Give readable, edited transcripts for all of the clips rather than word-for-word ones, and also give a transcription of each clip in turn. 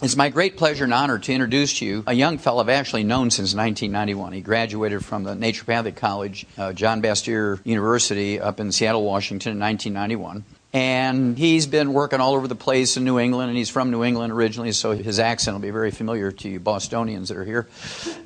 It's my great pleasure and honor to introduce to you a young fellow I've actually known since 1991. He graduated from the Naturopathic College, John Bastyr University up in Seattle, Washington in 1991. And he's been working all over the place in New England, and he's from New England originally, so his accent will be very familiar to you Bostonians that are here.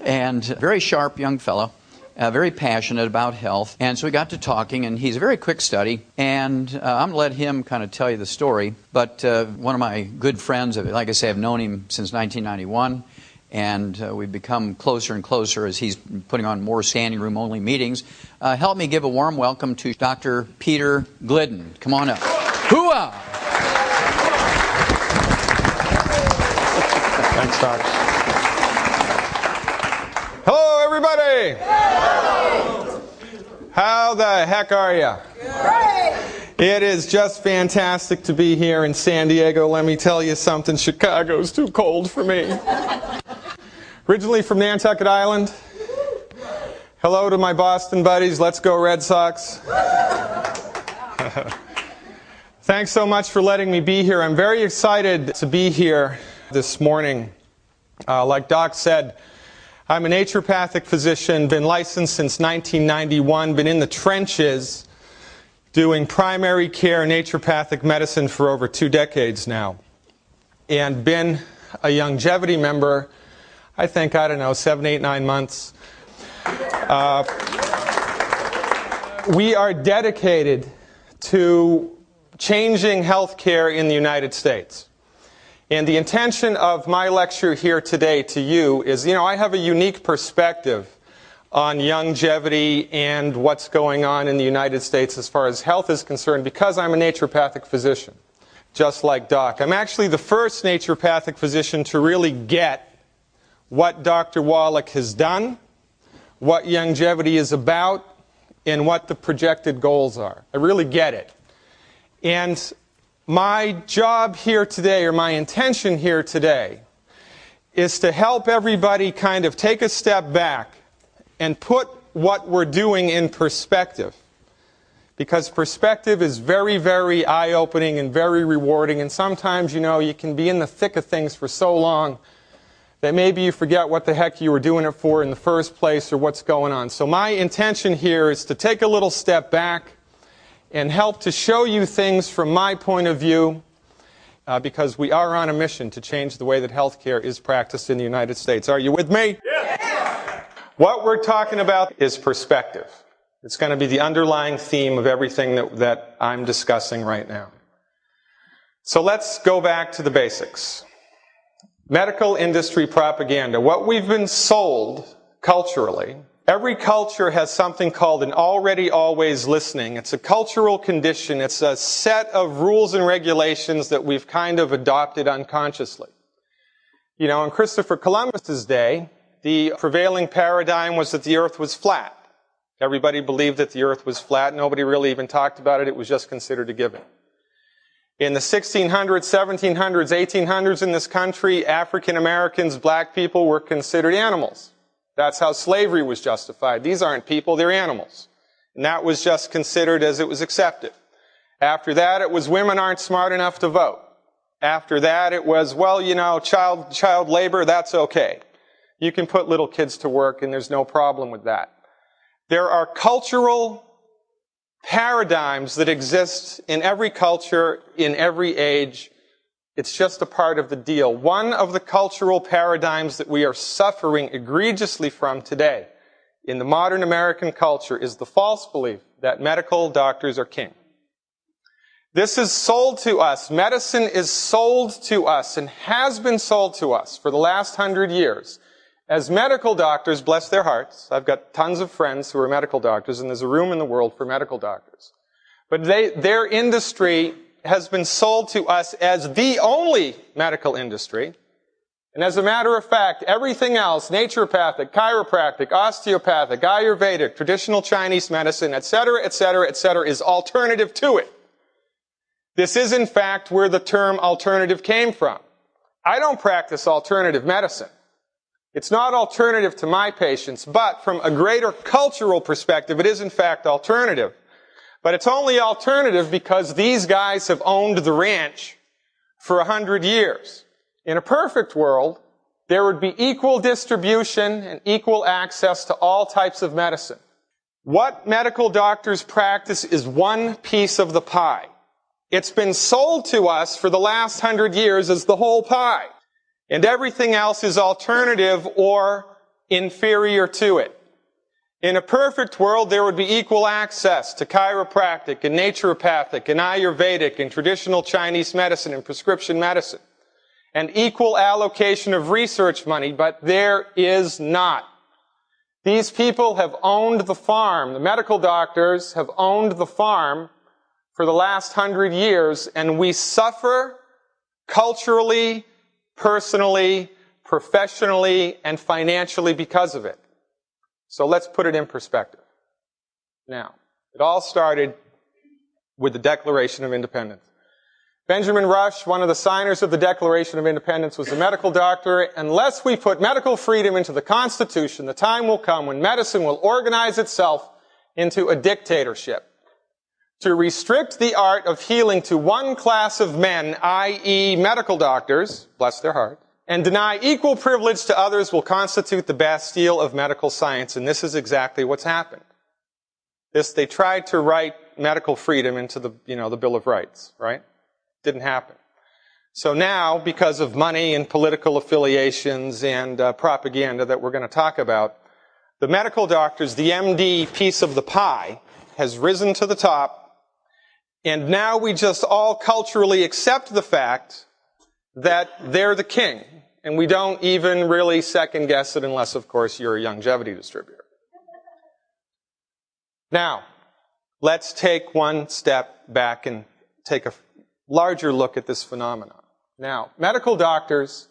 And very sharp young fellow. Very passionate about health. And so we got to talking, and he's a very quick study. And I'm going to let him kind of tell you the story. But one of my good friends, like I say, I've known him since 1991. And we've become closer and closer as he's putting on more standing room only meetings. Help me give a warm welcome to Dr. Peter Glidden. Come on up. Hooah! Thanks, Doc. Hello, everybody! How the heck are you? Great! It is just fantastic to be here in San Diego. Let me tell you something, Chicago's too cold for me. Originally from Nantucket Island. Hello to my Boston buddies. Let's go Red Sox. Thanks so much for letting me be here. I'm very excited to be here this morning. Like Doc said, I'm a naturopathic physician, been licensed since 1991, been in the trenches doing primary care naturopathic medicine for over 2 decades now, and been a longevity member, I think, 7, 8, 9 months. We are dedicated to changing healthcare in the United States. And the intention of my lecture here today to you is, I have a unique perspective on longevity and what's going on in the United States as far as health is concerned because I'm a naturopathic physician, just like Doc. I'm actually the first naturopathic physician to really get what Dr. Wallach has done, what longevity is about, and what the projected goals are. I really get it. And my job here today, or my intention here today, is to help everybody kind of take a step back and put what we're doing in perspective. Because perspective is very, very eye-opening and very rewarding. And sometimes, you can be in the thick of things for so long that maybe you forget what the heck you were doing it for in the first place or what's going on. So my intention here is to take a little step back and help to show you things from my point of view, because we are on a mission to change the way that healthcare is practiced in the United States. Are you with me? Yes. What we're talking about is perspective. It's going to be the underlying theme of everything that I'm discussing right now. So let's go back to the basics. Medical industry propaganda. What we've been sold culturally. Every culture has something called an already always listening. It's a cultural condition. It's a set of rules and regulations that we've kind of adopted unconsciously. In Christopher Columbus's day, the prevailing paradigm was that the earth was flat. Everybody believed that the earth was flat. Nobody really even talked about it. It was just considered a given. In the 1600s, 1700s, 1800s in this country, African Americans, black people were considered animals. That's how slavery was justified. These aren't people, they're animals. And that was just considered as it was accepted. After that, it was women aren't smart enough to vote. After that, it was, child labor, that's okay. You can put little kids to work and there's no problem with that. There are cultural paradigms that exist in every culture, in every age. It's just a part of the deal. One of the cultural paradigms that we are suffering egregiously from today in the modern American culture is the false belief that medical doctors are king. This is sold to us. Medicine is sold to us and has been sold to us for the last 100 years. As medical doctors, bless their hearts, I've got tons of friends who are medical doctors, and there's a room in the world for medical doctors. But their industry has been sold to us as the only medical industry. And as a matter of fact, everything else, naturopathic, chiropractic, osteopathic, Ayurvedic, traditional Chinese medicine, etc., etc., etc., is alternative to it. This is, in fact, where the term alternative came from. I don't practice alternative medicine. It's not alternative to my patients, but from a greater cultural perspective, it is, in fact, alternative. But it's only alternative because these guys have owned the ranch for 100 years. In a perfect world, there would be equal distribution and equal access to all types of medicine. What medical doctors practice is one piece of the pie. It's been sold to us for the last 100 years as the whole pie. And everything else is alternative or inferior to it. In a perfect world, there would be equal access to chiropractic and naturopathic and Ayurvedic and traditional Chinese medicine and prescription medicine, and equal allocation of research money, but there is not. These people have owned the farm. The medical doctors have owned the farm for the last 100 years, and we suffer culturally, personally, professionally, and financially because of it. So let's put it in perspective. Now, it all started with the Declaration of Independence. Benjamin Rush, one of the signers of the Declaration of Independence, was a medical doctor. Unless we put medical freedom into the Constitution, the time will come when medicine will organize itself into a dictatorship. To restrict the art of healing to one class of men, i.e. medical doctors, bless their heart, and deny equal privilege to others will constitute the Bastille of medical science. And this is exactly what's happened. They tried to write medical freedom into the Bill of Rights, right? Didn't happen. So now, because of money and political affiliations and propaganda that we're going to talk about, the medical doctors, the MD piece of the pie, has risen to the top, and now we just all culturally accept the fact that they're the king, and we don't even really second guess it unless, of course, you're a longevity distributor. Now, let's take one step back and take a larger look at this phenomenon. Now, medical doctors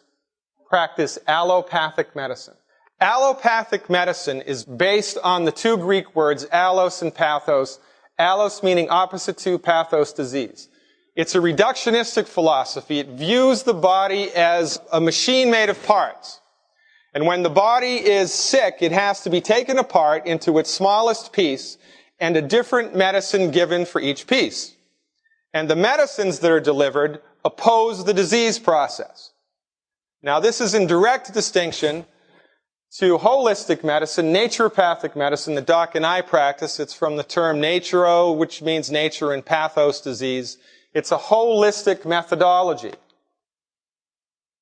practice allopathic medicine. Allopathic medicine is based on the two Greek words allos and pathos. Allos meaning opposite to, pathos disease. It's a reductionistic philosophy. It views the body as a machine made of parts. And when the body is sick, it has to be taken apart into its smallest piece and a different medicine given for each piece. And the medicines that are delivered oppose the disease process. Now, this is in direct distinction to holistic medicine, naturopathic medicine, that Doc and I practice. It's from the term naturo, which means nature, and pathos, disease. It's a holistic methodology.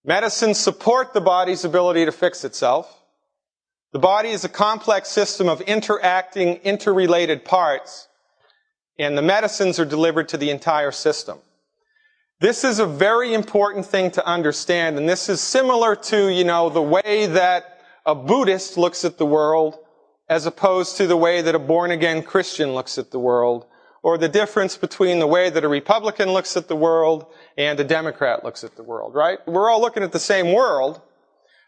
Medicines support the body's ability to fix itself. The body is a complex system of interacting, interrelated parts, and the medicines are delivered to the entire system. This is a very important thing to understand, and this is similar to, the way that a Buddhist looks at the world as opposed to the way that a born-again Christian looks at the world, or the difference between the way that a Republican looks at the world and a Democrat looks at the world, right? We're all looking at the same world,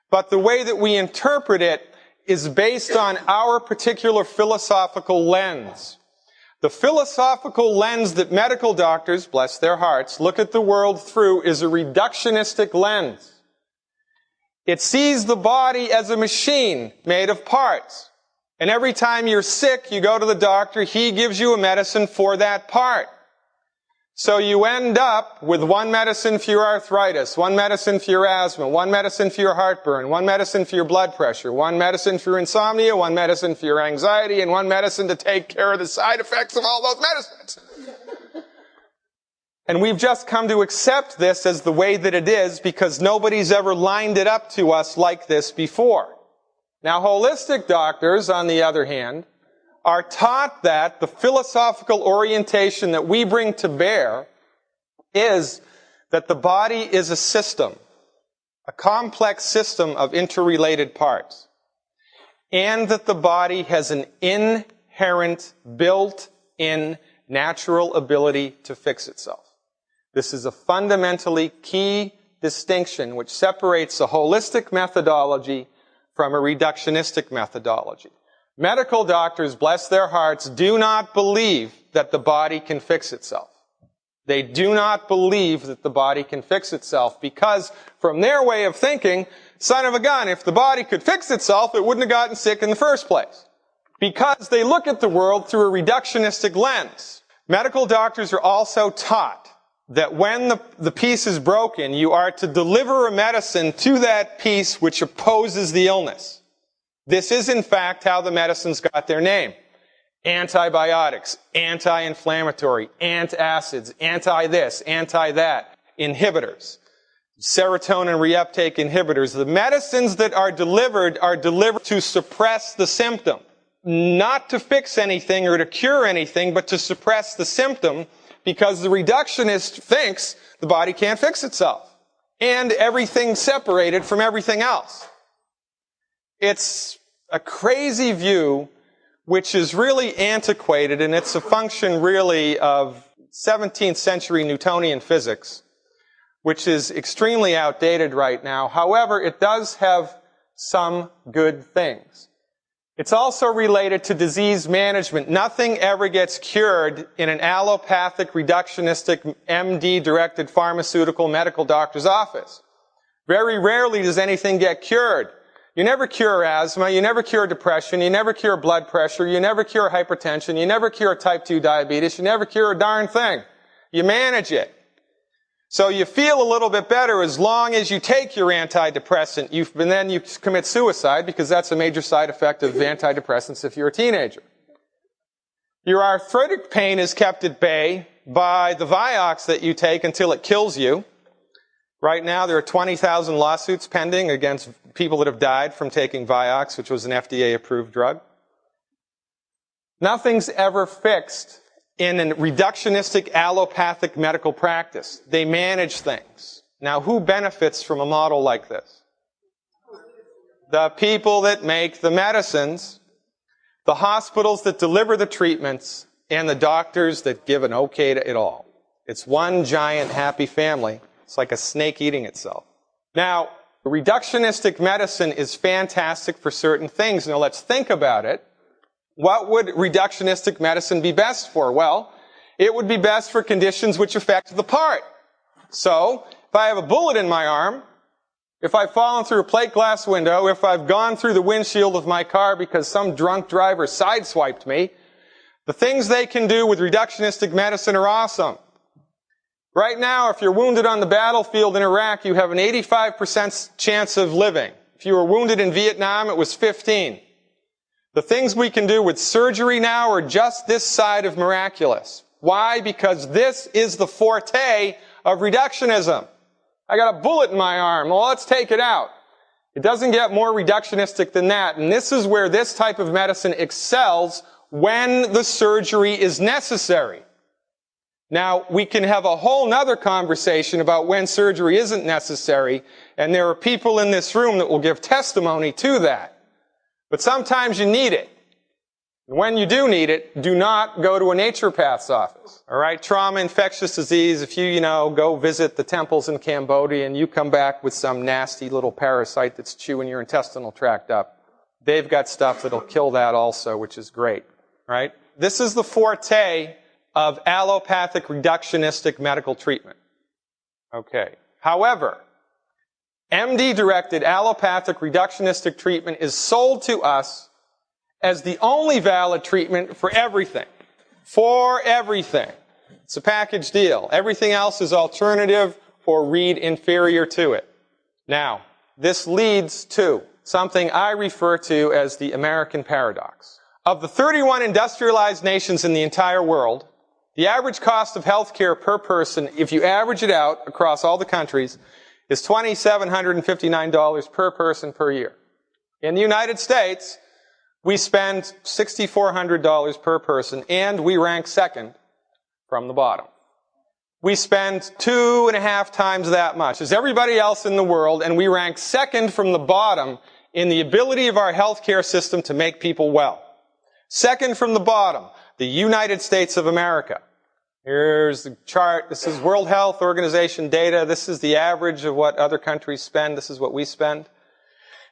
but the way that we interpret it is based on our particular philosophical lens. The philosophical lens that medical doctors, bless their hearts, look at the world through is a reductionistic lens. It sees the body as a machine made of parts. And every time you're sick, you go to the doctor, he gives you a medicine for that part. So you end up with one medicine for your arthritis, one medicine for your asthma, one medicine for your heartburn, one medicine for your blood pressure, one medicine for your insomnia, one medicine for your anxiety, and one medicine to take care of the side effects of all those medicines. And we've just come to accept this as the way that it is because nobody's ever lined it up to us like this before. Now, holistic doctors, on the other hand, are taught that the philosophical orientation that we bring to bear is that the body is a system, a complex system of interrelated parts, and that the body has an inherent, built-in, natural ability to fix itself. This is a fundamentally key distinction which separates a holistic methodology from a reductionistic methodology. Medical doctors, bless their hearts, do not believe that the body can fix itself. They do not believe that the body can fix itself because, from their way of thinking, son of a gun, if the body could fix itself, it wouldn't have gotten sick in the first place. Because they look at the world through a reductionistic lens. Medical doctors are also taught that when the piece is broken, you are to deliver a medicine to that piece which opposes the illness. This is, in fact, how the medicines got their name. Antibiotics, anti-inflammatory, antacids, anti-this, anti-that, inhibitors, serotonin reuptake inhibitors. The medicines that are delivered to suppress the symptom, not to fix anything or to cure anything, but to suppress the symptom, because the reductionist thinks the body can't fix itself and everything's separated from everything else. It's a crazy view which is really antiquated, and it's a function really of 17th century Newtonian physics, which is extremely outdated right now. However, it does have some good things. It's also related to disease management. Nothing ever gets cured in an allopathic, reductionistic, MD-directed pharmaceutical medical doctor's office. Very rarely does anything get cured. You never cure asthma, you never cure depression, you never cure blood pressure, you never cure hypertension, you never cure type 2 diabetes, you never cure a darn thing. You manage it. So you feel a little bit better as long as you take your antidepressant, and then you commit suicide, because that's a major side effect of antidepressants if you're a teenager. Your arthritic pain is kept at bay by the Vioxx that you take until it kills you. Right now there are 20,000 lawsuits pending against people that have died from taking Vioxx, which was an FDA-approved drug. Nothing's ever fixed in a reductionistic allopathic medical practice. They manage things. Now, who benefits from a model like this? The people that make the medicines, the hospitals that deliver the treatments, and the doctors that give an okay to it all. It's one giant happy family. It's like a snake eating itself. Now, reductionistic medicine is fantastic for certain things. Now, let's think about it. What would reductionistic medicine be best for? Well, it would be best for conditions which affect the part. So, if I have a bullet in my arm, if I've fallen through a plate glass window, if I've gone through the windshield of my car because some drunk driver sideswiped me, the things they can do with reductionistic medicine are awesome. Right now, if you're wounded on the battlefield in Iraq, you have an 85% chance of living. If you were wounded in Vietnam, it was 15. The things we can do with surgery now are just this side of miraculous. Why? Because this is the forte of reductionism. I got a bullet in my arm. Well, let's take it out. It doesn't get more reductionistic than that. And this is where this type of medicine excels when the surgery is necessary. Now, we can have a whole nother conversation about when surgery isn't necessary, and there are people in this room that will give testimony to that. But sometimes you need it. When you do need it, do not go to a naturopath's office. All right? Trauma, infectious disease, if you go visit the temples in Cambodia and you come back with some nasty little parasite that's chewing your intestinal tract up, they've got stuff that'll kill that also, which is great. Right? This is the forte of allopathic reductionistic medical treatment. Okay. However, MD-directed allopathic reductionistic treatment is sold to us as the only valid treatment for everything. For everything. It's a package deal. Everything else is alternative or read inferior to it. Now, this leads to something I refer to as the American paradox. Of the 31 industrialized nations in the entire world, the average cost of health care per person, if you average it out across all the countries, is $2,759 per person per year. In the United States, we spend $6,400 per person, and we rank second from the bottom. We spend 2.5 times that much as everybody else in the world, and we rank second from the bottom in the ability of our healthcare system to make people well. Second from the bottom, the United States of America. Here's the chart. This is World Health Organization data. This is the average of what other countries spend. This is what we spend.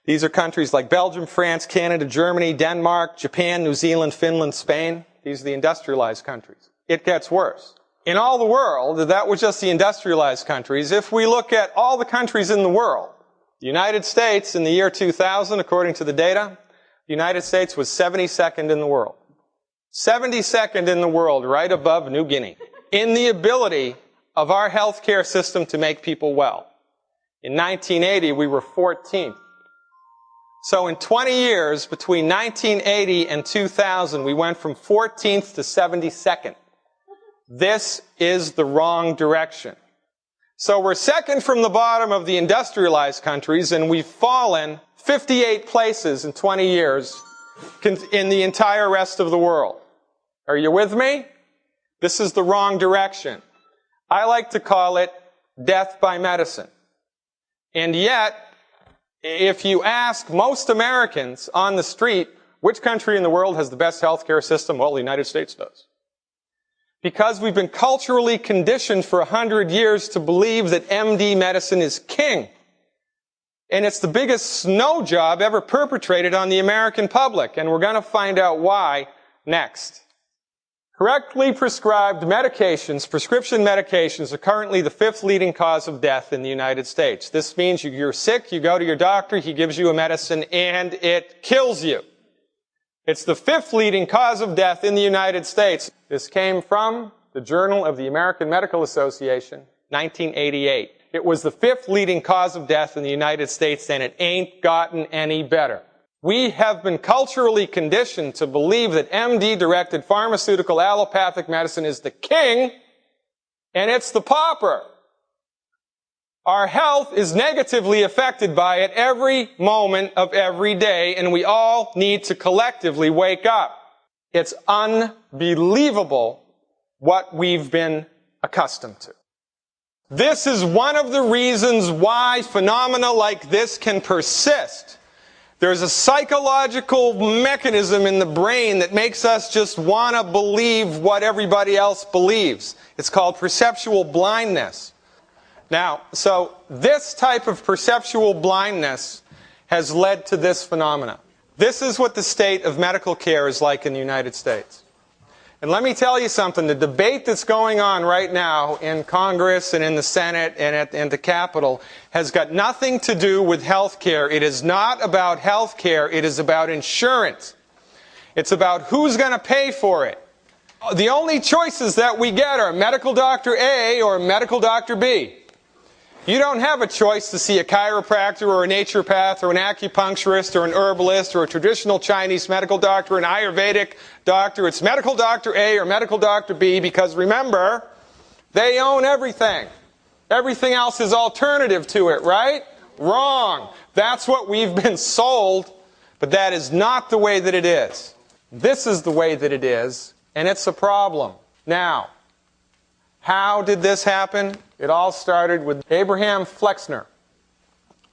These are countries like Belgium, France, Canada, Germany, Denmark, Japan, New Zealand, Finland, Spain. These are the industrialized countries. It gets worse. In all the world, that was just the industrialized countries. If we look at all the countries in the world, the United States in the year 2000, according to the data, the United States was 72nd in the world. 72nd in the world, right above New Guinea, in the ability of our healthcare system to make people well. In 1980, we were 14th. So in 20 years, between 1980 and 2000, we went from 14th to 72nd. This is the wrong direction. So we're second from the bottom of the industrialized countries, and we've fallen 58 places in 20 years in the entire rest of the world. Are you with me? This is the wrong direction. I like to call it death by medicine. And yet, if you ask most Americans on the street, which country in the world has the best healthcare system? Well, the United States does. Because we've been culturally conditioned for 100 years to believe that MD medicine is king. And it's the biggest snow job ever perpetrated on the American public. And we're going to find out why next. Correctly prescribed medications, prescription medications, are currently the 5th leading cause of death in the United States. This means you're sick, you go to your doctor, he gives you a medicine, and it kills you. It's the 5th leading cause of death in the United States. This came from the Journal of the American Medical Association, 1988. It was the 5th leading cause of death in the United States, and it ain't gotten any better. We have been culturally conditioned to believe that MD-directed pharmaceutical allopathic medicine is the king, and it's the pauper. Our health is negatively affected by it every moment of every day, and we all need to collectively wake up. It's unbelievable what we've been accustomed to. This is one of the reasons why phenomena like this can persist. There's a psychological mechanism in the brain that makes us just want to believe what everybody else believes. It's called perceptual blindness. Now, so this type of perceptual blindness has led to this phenomena. This is what the state of medical care is like in the United States. And let me tell you something, the debate that's going on right now in Congress and in the Senate and at the Capitol has got nothing to do with health care. It is not about health care, it is about insurance. It's about who's going to pay for it. The only choices that we get are medical doctor A or medical doctor B. You don't have a choice to see a chiropractor or a naturopath or an acupuncturist or an herbalist or a traditional Chinese medical doctor, an Ayurvedic doctor. It's medical doctor A or medical doctor B because, remember, they own everything. Everything else is alternative to it, right? Wrong. That's what we've been sold, but that is not the way that it is. This is the way that it is, and it's a problem. Now, how did this happen? It all started with Abraham Flexner.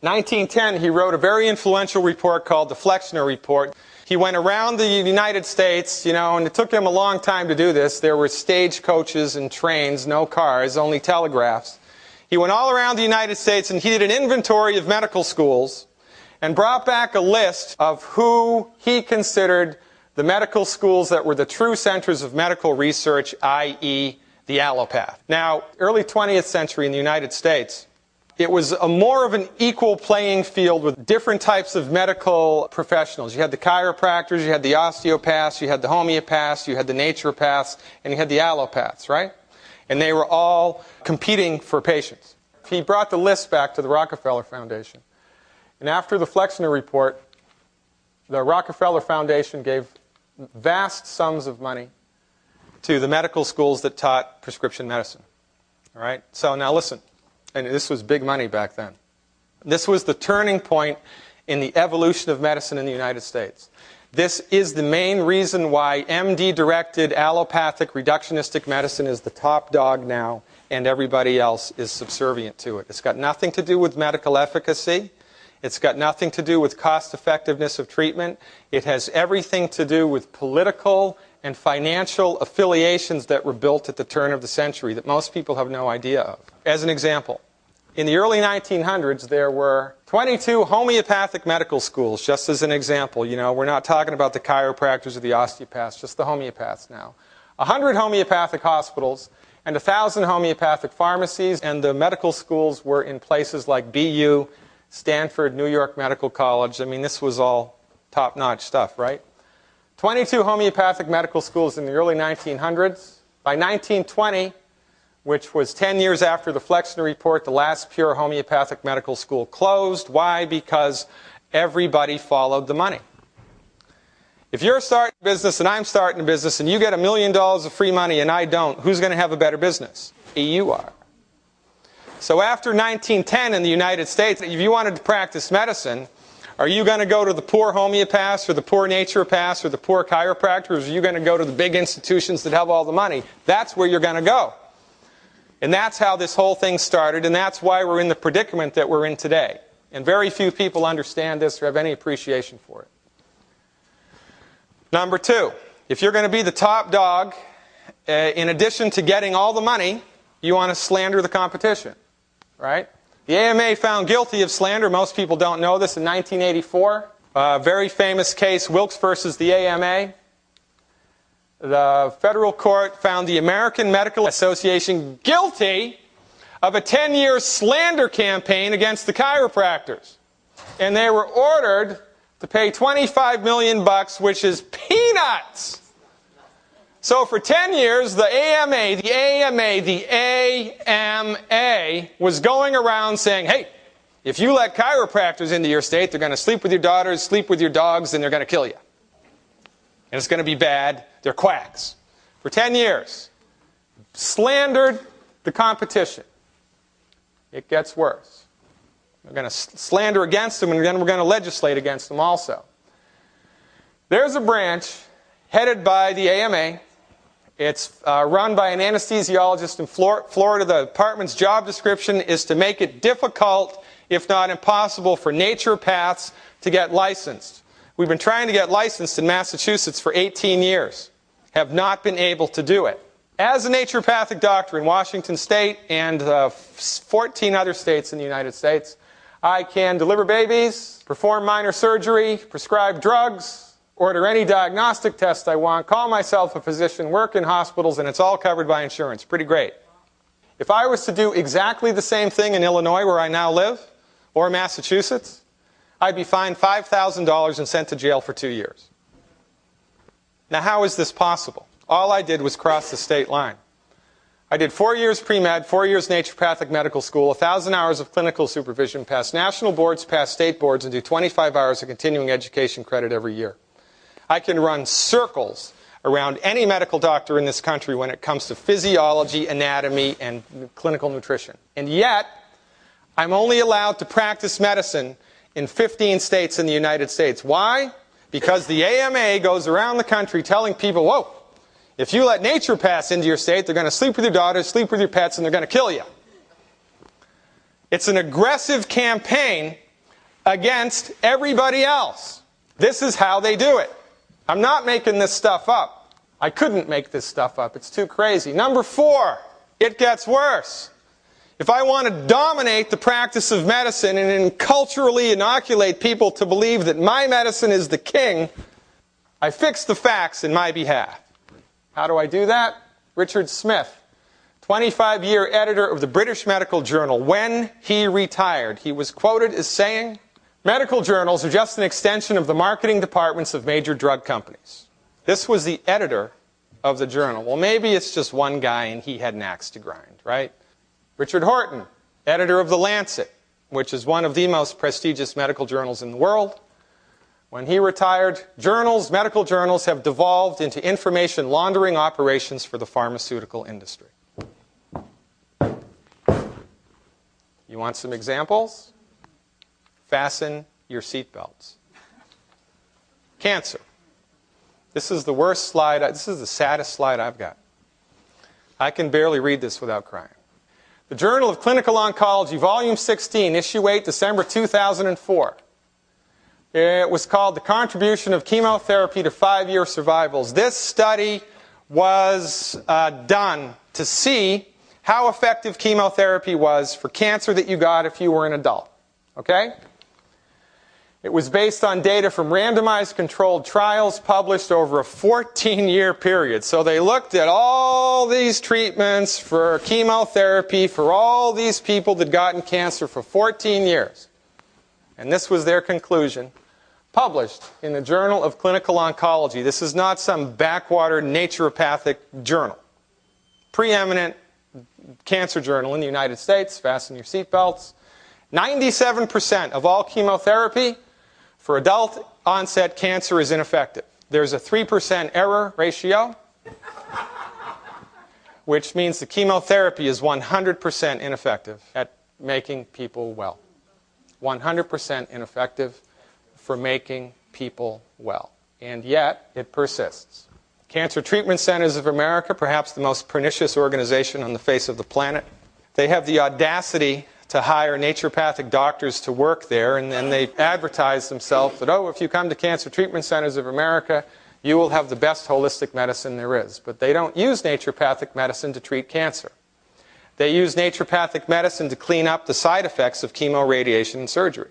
1910, he wrote a very influential report called the Flexner Report. He went around the United States, and it took him a long time to do this. There were stagecoaches and trains, no cars, only telegraphs. He went all around the United States and he did an inventory of medical schools and brought back a list of who he considered the medical schools that were the true centers of medical research, i.e., the allopath. Now, early 20th century in the United States, it was more of an equal playing field with different types of medical professionals. You had the chiropractors, you had the osteopaths, you had the homeopaths, you had the naturopaths, and you had the allopaths, right? And they were all competing for patients. He brought the list back to the Rockefeller Foundation. And after the Flexner Report, the Rockefeller Foundation gave vast sums of money to the medical schools that taught prescription medicine. All right? So now listen, and this was big money back then. This was the turning point in the evolution of medicine in the United States. This is the main reason why MD-directed allopathic reductionistic medicine is the top dog now, and everybody else is subservient to it. It's got nothing to do with medical efficacy. It's got nothing to do with cost-effectiveness of treatment. It has everything to do with political and financial affiliations that were built at the turn of the century that most people have no idea of. As an example, in the early 1900s, there were 22 homeopathic medical schools, just as an example. We're not talking about the chiropractors or the osteopaths, just the homeopaths now. 100 homeopathic hospitals and 1,000 homeopathic pharmacies, and the medical schools were in places like BU, Stanford, New York Medical College. I mean, this was all top-notch stuff, right? 22 homeopathic medical schools in the early 1900s. By 1920, which was 10 years after the Flexner Report, the last pure homeopathic medical school closed. Why? Because everybody followed the money. If you're starting a business and I'm starting a business and you get $1 million of free money and I don't, who's going to have a better business? You are. So after 1910 in the United States, if you wanted to practice medicine, are you going to go to the poor homeopaths or the poor naturopaths or the poor chiropractors, or are you going to go to the big institutions that have all the money? That's where you're going to go. And that's how this whole thing started, and that's why we're in the predicament that we're in today. And very few people understand this or have any appreciation for it. Number two, if you're going to be the top dog, in addition to getting all the money, you want to slander the competition, right? The AMA found guilty of slander. Most people don't know this. In 1984, a very famous case, Wilkes versus the AMA. The federal court found the American Medical Association guilty of a 10-year slander campaign against the chiropractors. And they were ordered to pay $25 million, which is peanuts. So for 10 years, the AMA was going around saying, hey, if you let chiropractors into your state, they're going to sleep with your daughters, sleep with your dogs, and they're going to kill you. And it's going to be bad. They're quacks. For 10 years, slandered the competition. It gets worse. We're going to slander against them, and then we're going to legislate against them also. There's a branch headed by the AMA. It's run by an anesthesiologist in Florida. The department's job description is to make it difficult, if not impossible, for naturopaths to get licensed. We've been trying to get licensed in Massachusetts for 18 years. Have not been able to do it. As a naturopathic doctor in Washington State and 14 other states in the United States, I can deliver babies, perform minor surgery, prescribe drugs, order any diagnostic test I want, call myself a physician, work in hospitals, and it's all covered by insurance. Pretty great. If I was to do exactly the same thing in Illinois, where I now live, or Massachusetts, I'd be fined $5,000 and sent to jail for 2 years. Now, how is this possible? All I did was cross the state line. I did 4 years pre-med, 4 years naturopathic medical school, 1,000 hours of clinical supervision, pass national boards, pass state boards, and do 25 hours of continuing education credit every year. I can run circles around any medical doctor in this country when it comes to physiology, anatomy, and clinical nutrition. And yet, I'm only allowed to practice medicine in 15 states in the United States. Why? Because the AMA goes around the country telling people, whoa, if you let naturopaths into your state, they're going to sleep with your daughters, sleep with your pets, and they're going to kill you. It's an aggressive campaign against everybody else. This is how they do it. I'm not making this stuff up. I couldn't make this stuff up. It's too crazy. Number 4, it gets worse. If I want to dominate the practice of medicine and culturally inoculate people to believe that my medicine is the king, I fix the facts in my behalf. How do I do that? Richard Smith, 25-year editor of the British Medical Journal. When he retired, he was quoted as saying, medical journals are just an extension of the marketing departments of major drug companies. This was the editor of the journal. Well, maybe it's just one guy and he had an axe to grind, right? Richard Horton, editor of The Lancet, which is one of the most prestigious medical journals in the world. When he retired, medical journals have devolved into information laundering operations for the pharmaceutical industry. You want some examples? Fasten your seatbelts. Cancer. This is the worst slide. This is the saddest slide I've got. I can barely read this without crying. The Journal of Clinical Oncology, Volume 16, Issue 8, December 2004. It was called The Contribution of Chemotherapy to 5-Year Survivals. This study was done to see how effective chemotherapy was for cancer that you got if you were an adult. Okay? It was based on data from randomized controlled trials published over a 14-year period. So they looked at all these treatments for chemotherapy for all these people that had gotten cancer for 14 years. And this was their conclusion, published in the Journal of Clinical Oncology. This is not some backwater naturopathic journal. Preeminent cancer journal in the United States. Fasten your seatbelts. 97% of all chemotherapy for adult onset cancer is ineffective. There's a 3% error ratio, which means the chemotherapy is 100% ineffective at making people well. 100% ineffective for making people well. And yet, it persists. Cancer Treatment Centers of America, perhaps the most pernicious organization on the face of the planet, they have the audacity to hire naturopathic doctors to work there, and then they advertise themselves that, oh, if you come to Cancer Treatment Centers of America, you will have the best holistic medicine there is. But they don't use naturopathic medicine to treat cancer. They use naturopathic medicine to clean up the side effects of chemo, radiation, and surgery.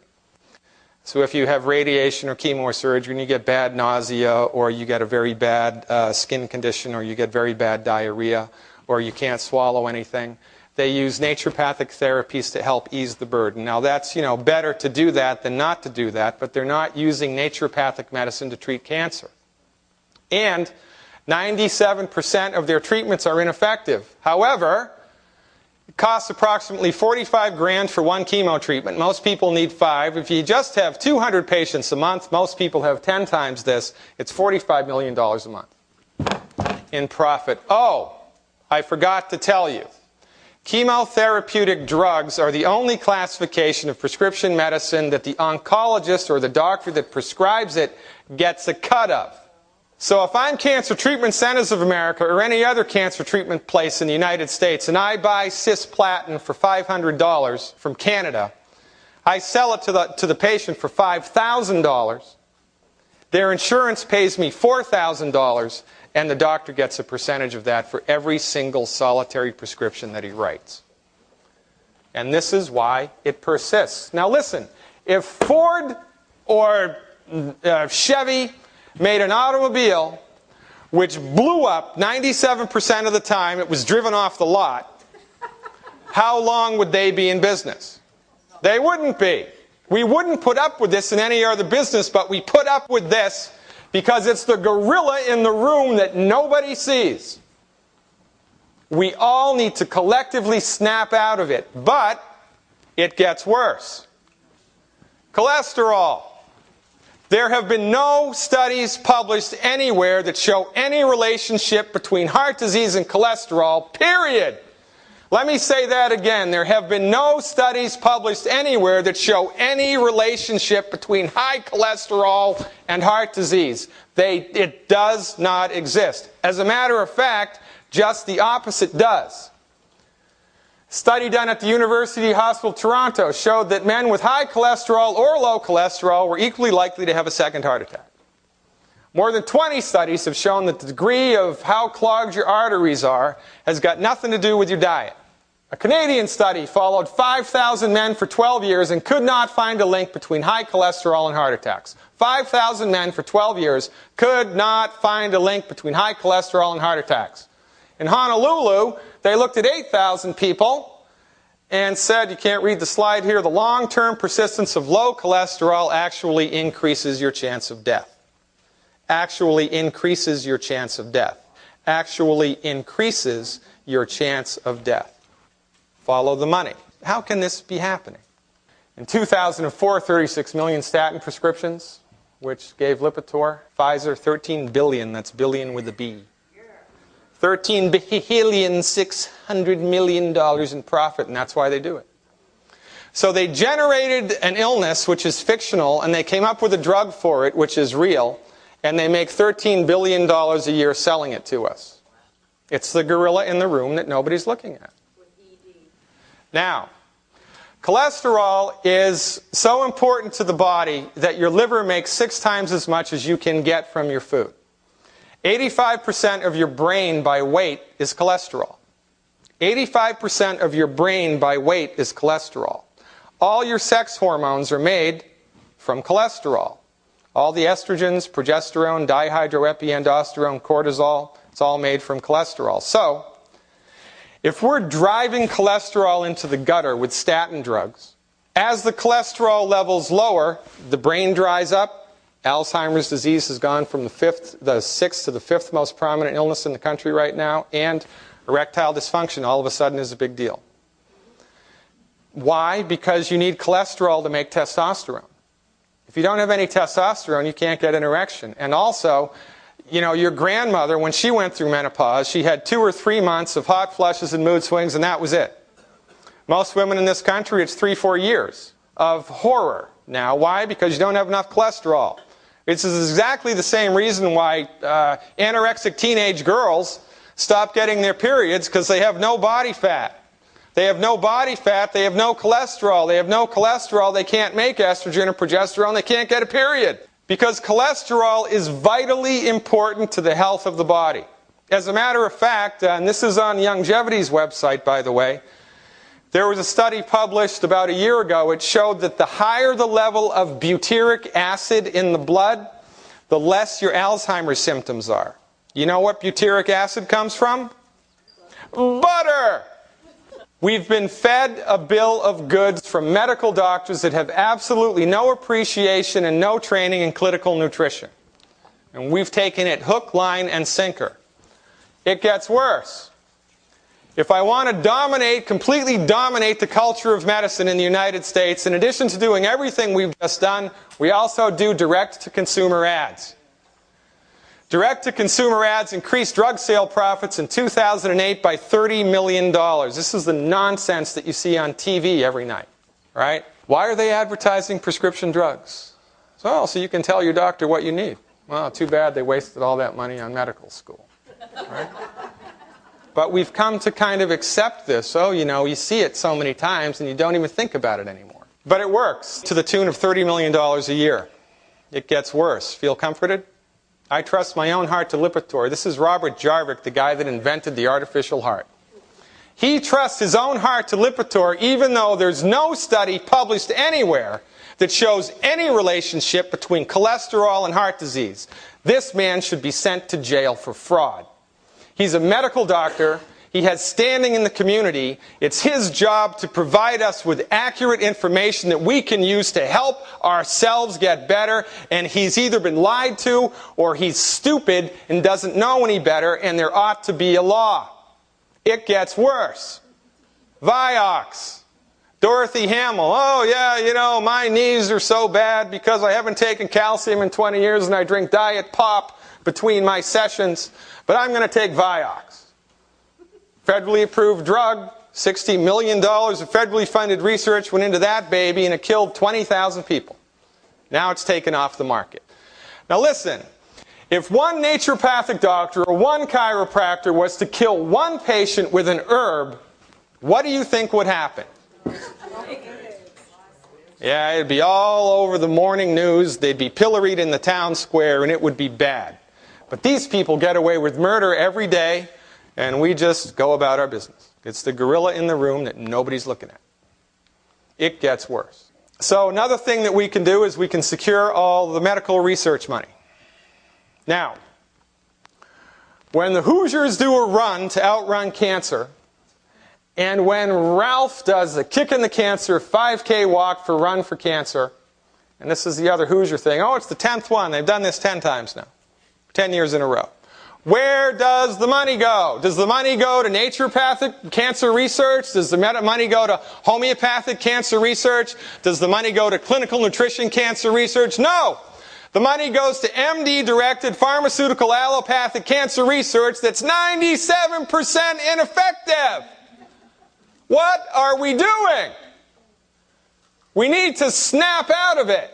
So if you have radiation or chemo or surgery and you get bad nausea, or you get a very bad skin condition, or you get very bad diarrhea, or you can't swallow anything, they use naturopathic therapies to help ease the burden. Now that's, better to do that than not to do that, but they're not using naturopathic medicine to treat cancer. And 97% of their treatments are ineffective. However, it costs approximately $45,000 for one chemo treatment. Most people need 5. If you just have 200 patients a month, most people have 10 times this. It's $45 million a month in profit. Oh, I forgot to tell you. Chemotherapeutic drugs are the only classification of prescription medicine that the oncologist or the doctor that prescribes it gets a cut of. So if I'm Cancer Treatment Centers of America or any other cancer treatment place in the United States and I buy cisplatin for $500 from Canada, I sell it to the patient for $5,000, their insurance pays me $4,000, and the doctor gets a percentage of that for every single solitary prescription that he writes. And this is why it persists. Now listen, if Ford or Chevy made an automobile which blew up 97% of the time it was driven off the lot, how long would they be in business? They wouldn't be. We wouldn't put up with this in any other business, but we put up with this because it's the gorilla in the room that nobody sees. We all need to collectively snap out of it, but it gets worse. Cholesterol. There have been no studies published anywhere that show any relationship between heart disease and cholesterol, period. Let me say that again. There have been no studies published anywhere that show any relationship between high cholesterol and heart disease. It does not exist. As a matter of fact, just the opposite does. A study done at the University Hospital Toronto showed that men with high cholesterol or low cholesterol were equally likely to have a second heart attack. More than 20 studies have shown that the degree of how clogged your arteries are has got nothing to do with your diet. A Canadian study followed 5,000 men for 12 years and could not find a link between high cholesterol and heart attacks. 5,000 men for 12 years could not find a link between high cholesterol and heart attacks. In Honolulu, they looked at 8,000 people and said, you can't read the slide here, the long-term persistence of low cholesterol actually increases your chance of death. Actually increases your chance of death. Actually increases your chance of death. Follow the money. How can this be happening? In 2004, 36 million statin prescriptions, which gave Lipitor. Pfizer, 13 billion, that's billion with a B. $13,600 million in profit, and that's why they do it. So they generated an illness which is fictional, and they came up with a drug for it which is real, and they make $13 billion a year selling it to us. It's the gorilla in the room that nobody's looking at. Now, cholesterol is so important to the body that your liver makes 6 times as much as you can get from your food. 85% of your brain by weight is cholesterol. 85% of your brain by weight is cholesterol. All your sex hormones are made from cholesterol. All the estrogens, progesterone, dihydroepiandrosterone, cortisol, it's all made from cholesterol. So, if we're driving cholesterol into the gutter with statin drugs, as the cholesterol levels lower, the brain dries up. Alzheimer's disease has gone from the 6th to the 5th most prominent illness in the country right now, and Erectile dysfunction all of a sudden is a big deal. Why? Because you need cholesterol to make testosterone. If you don't have any testosterone, you can't get an erection. And also, you know, your grandmother, when she went through menopause, she had 2 or 3 months of hot flushes and mood swings, and that was it. Most women in this country, it's 3 or 4 years of horror. Now, why? Because you don't have enough cholesterol. This is exactly the same reason why anorexic teenage girls stop getting their periods, because they have no body fat. They have no body fat, they have no cholesterol. They have no cholesterol, they can't make estrogen or progesterone, they can't get a period. Because cholesterol is vitally important to the health of the body. As a matter of fact, and this is on Longevity's website, by the way, there was a study published about a year ago. It showed that the higher the level of butyric acid in the blood, the less your Alzheimer's symptoms are. You know what butyric acid comes from? Butter! We've been fed a bill of goods from medical doctors that have absolutely no appreciation and no training in clinical nutrition. And we've taken it hook, line, and sinker. It gets worse. If I want to dominate, completely dominate the culture of medicine in the United States, in addition to doing everything we've just done, we also do direct-to-consumer ads. Direct-to-consumer ads increased drug sale profits in 2008 by $30 million. This is the nonsense that you see on TV every night, right? Why are they advertising prescription drugs? So you can tell your doctor what you need. Well, too bad they wasted all that money on medical school, right? But we've come to kind of accept this. So, you know, you see it so many times and you don't even think about it anymore. But it works to the tune of $30 million a year. It gets worse. Feel comforted? I trust my own heart to Lipitor. This is Robert Jarvik, the guy that invented the artificial heart. He trusts his own heart to Lipitor, even though there's no study published anywhere that shows any relationship between cholesterol and heart disease. This man should be sent to jail for fraud. He's a medical doctor. He has standing in the community. It's his job to provide us with accurate information that we can use to help ourselves get better. And he's either been lied to or he's stupid and doesn't know any better, and there ought to be a law. It gets worse. Vioxx. Dorothy Hamill. Oh, yeah, you know, my knees are so bad because I haven't taken calcium in 20 years and I drink Diet Pop between my sessions, but I'm going to take Vioxx. Federally approved drug, $60 million of federally funded research went into that baby, and it killed 20,000 people. Now it's taken off the market. Now listen, if one naturopathic doctor or one chiropractor was to kill one patient with an herb, what do you think would happen? Yeah, it'd be all over the morning news. They'd be pilloried in the town square, and it would be bad. But these people get away with murder every day, and we just go about our business. It's the gorilla in the room that nobody's looking at. It gets worse. So another thing that we can do is we can secure all the medical research money. Now, when the Hoosiers do a run to outrun cancer, and when Ralph does a kick in the cancer 5K walk for Run for Cancer, and this is the other Hoosier thing, oh, it's the 10th one. They've done this 10 times now, 10 years in a row. Where does the money go? Does the money go to naturopathic cancer research? Does the money go to homeopathic cancer research? Does the money go to clinical nutrition cancer research? No! The money goes to MD-directed pharmaceutical allopathic cancer research that's 97% ineffective. What are we doing? We need to snap out of it.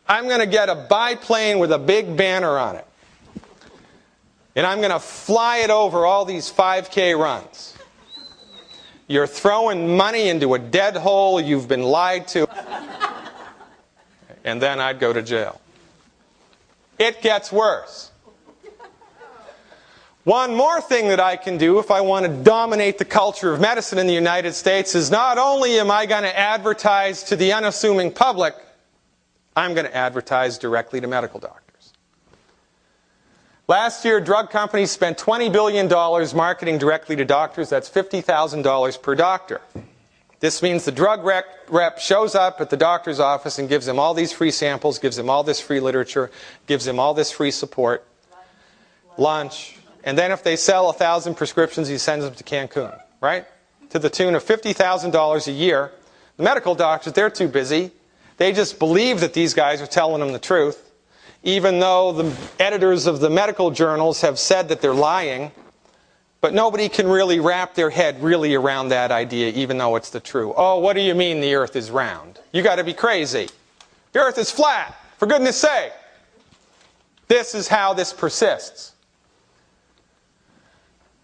I'm going to get a biplane with a big banner on it. And I'm going to fly it over all these 5K runs. You're throwing money into a dead hole you've been lied to. And then I'd go to jail. It gets worse. One more thing that I can do if I want to dominate the culture of medicine in the United States is not only am I going to advertise to the unassuming public, I'm going to advertise directly to medical doctors. Last year, drug companies spent $20 billion marketing directly to doctors. That's $50,000 per doctor. This means the drug rep shows up at the doctor's office and gives him all these free samples, gives him all this free literature, gives him all this free support, lunch, And then if they sell 1,000 prescriptions, he sends them to Cancun, right? To the tune of $50,000 a year. The medical doctors, they're too busy. They just believe that these guys are telling them the truth, even though the editors of the medical journals have said that they're lying. But nobody can really wrap their head really around that idea, even though it's the truth. Oh, what do you mean the earth is round? You got to be crazy. The earth is flat, for goodness sake. This is how this persists.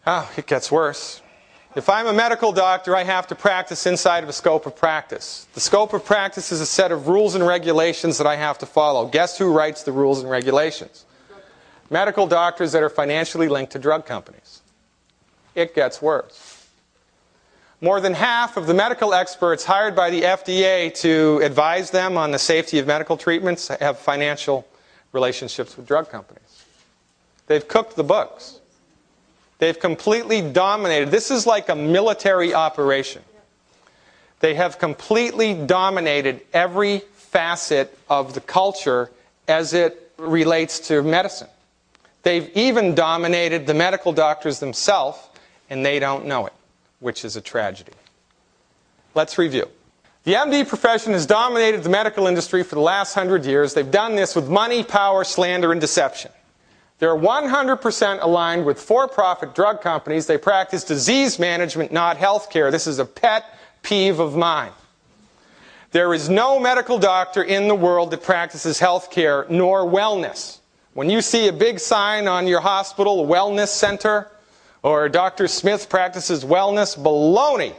Oh, it gets worse. If I'm a medical doctor, I have to practice inside of a scope of practice. The scope of practice is a set of rules and regulations that I have to follow. Guess who writes the rules and regulations? Medical doctors that are financially linked to drug companies. It gets worse. More than half of the medical experts hired by the FDA to advise them on the safety of medical treatments have financial relationships with drug companies. They've cooked the books. They've completely dominated. This is like a military operation. They have completely dominated every facet of the culture as it relates to medicine. They've even dominated the medical doctors themselves, and they don't know it, which is a tragedy. Let's review. The MD profession has dominated the medical industry for the last 100 years. They've done this with money, power, slander, and deception. They're 100% aligned with for-profit drug companies. They practice disease management, not health care. This is a pet peeve of mine. There is no medical doctor in the world that practices health care nor wellness. When you see a big sign on your hospital, a wellness center, or Dr. Smith practices wellness, baloney.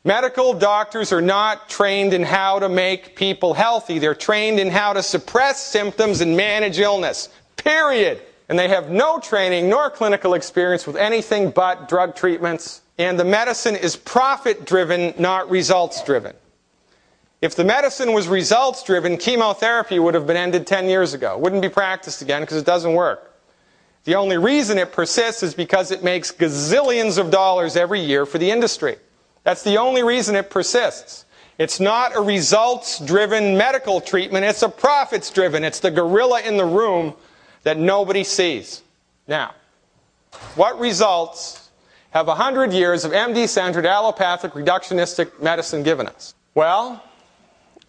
Medical doctors are not trained in how to make people healthy. They're trained in how to suppress symptoms and manage illness. Period. And they have no training nor clinical experience with anything but drug treatments. And the medicine is profit-driven, not results-driven. If the medicine was results-driven, chemotherapy would have been ended 10 years ago. It wouldn't be practiced again because it doesn't work. The only reason it persists is because it makes gazillions of dollars every year for the industry. That's the only reason it persists. It's not a results-driven medical treatment. It's a profits-driven. It's the gorilla in the room that nobody sees. Now, what results have 100 years of MD-centered allopathic reductionistic medicine given us? Well,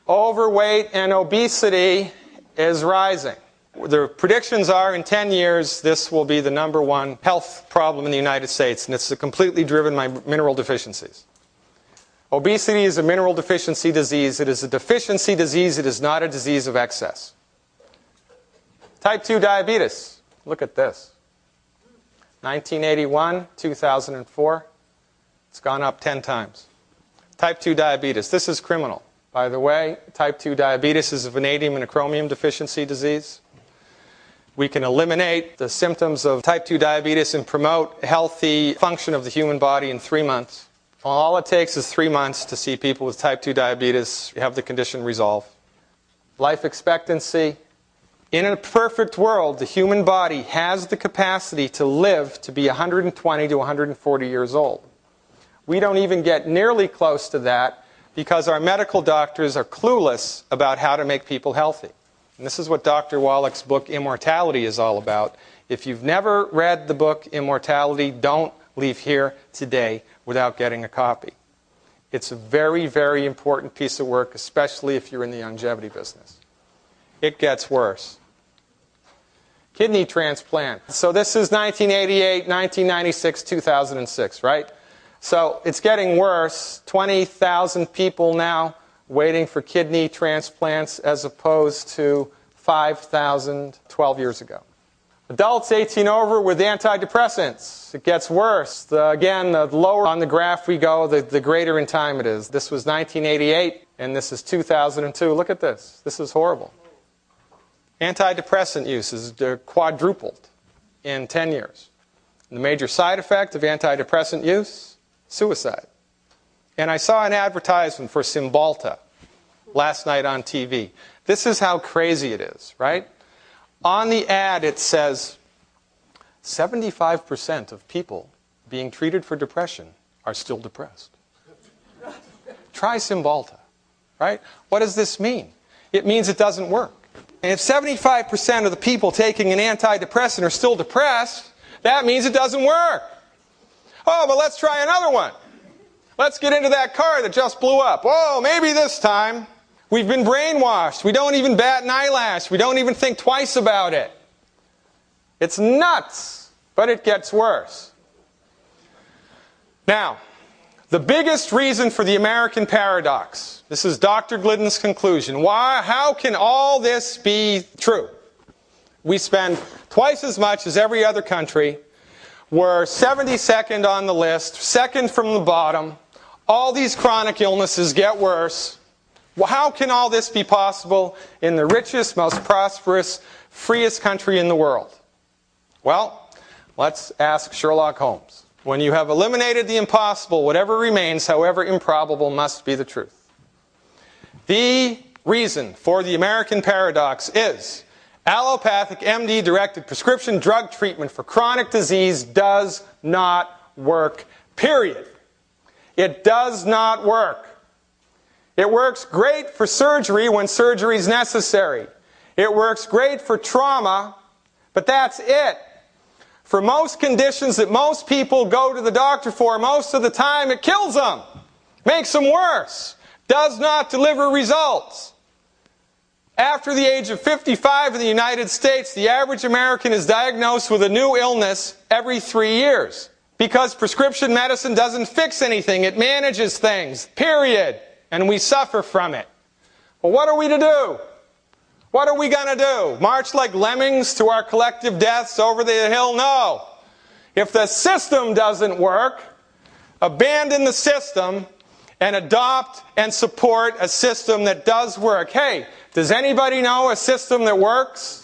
overweight and obesity is rising. The predictions are in 10 years this will be the #1 health problem in the United States, and it's completely driven by mineral deficiencies. Obesity is a mineral deficiency disease. It is a deficiency disease. It is not a disease of excess. Type 2 diabetes. Look at this. 1981, 2004. It's gone up 10 times. Type 2 diabetes. This is criminal. By the way, type 2 diabetes is a vanadium and a chromium deficiency disease. We can eliminate the symptoms of type 2 diabetes and promote healthy function of the human body in 3 months. All it takes is 3 months to see people with type 2 diabetes have the condition resolve. Life expectancy. In a perfect world, the human body has the capacity to live to be 120 to 140 years old. We don't even get nearly close to that because our medical doctors are clueless about how to make people healthy. And this is what Dr. Wallach's book, Immortality, is all about. If you've never read the book, Immortality, don't leave here today without getting a copy. It's a very, very important piece of work, especially if you're in the longevity business. It gets worse. Kidney transplant. So this is 1988, 1996, 2006, right? So it's getting worse. 20,000 people now waiting for kidney transplants as opposed to 5,000 12 years ago. Adults 18 over with antidepressants. It gets worse. Again, the lower on the graph we go, the greater in time it is. This was 1988, and this is 2002. Look at this. This is horrible. Antidepressant use is quadrupled in 10 years. The major side effect of antidepressant use, suicide. And I saw an advertisement for Cymbalta last night on TV. This is how crazy it is, right? On the ad it says 75% of people being treated for depression are still depressed. Try Cymbalta, right? What does this mean? It means it doesn't work. And if 75% of the people taking an antidepressant are still depressed, That means it doesn't work. Oh, but let's try another one. Let's get into that car that just blew up. Whoa, maybe this time. We've been brainwashed. We don't even bat an eyelash. We don't even think twice about it. It's nuts, but it gets worse. Now, the biggest reason for the American paradox, this is Dr. Glidden's conclusion. How can all this be true? We spend twice as much as every other country. We're 72nd on the list, second from the bottom. All these chronic illnesses get worse. Well, how can all this be possible in the richest, most prosperous, freest country in the world? Well, let's ask Sherlock Holmes. When you have eliminated the impossible, whatever remains, however improbable, must be the truth. The reason for the American paradox is allopathic MD-directed prescription drug treatment for chronic disease does not work, period. It does not work. It works great for surgery when surgery is necessary. It works great for trauma, but that's it. For most conditions that most people go to the doctor for, most of the time it kills them, makes them worse, does not deliver results. After the age of 55 in the United States, the average American is diagnosed with a new illness every 3 years because prescription medicine doesn't fix anything. It manages things, period. And we suffer from it. Well, what are we to do? What are we going to do? March like lemmings to our collective deaths over the hill? No. If the system doesn't work, abandon the system and adopt and support a system that does work. Hey, does anybody know a system that works?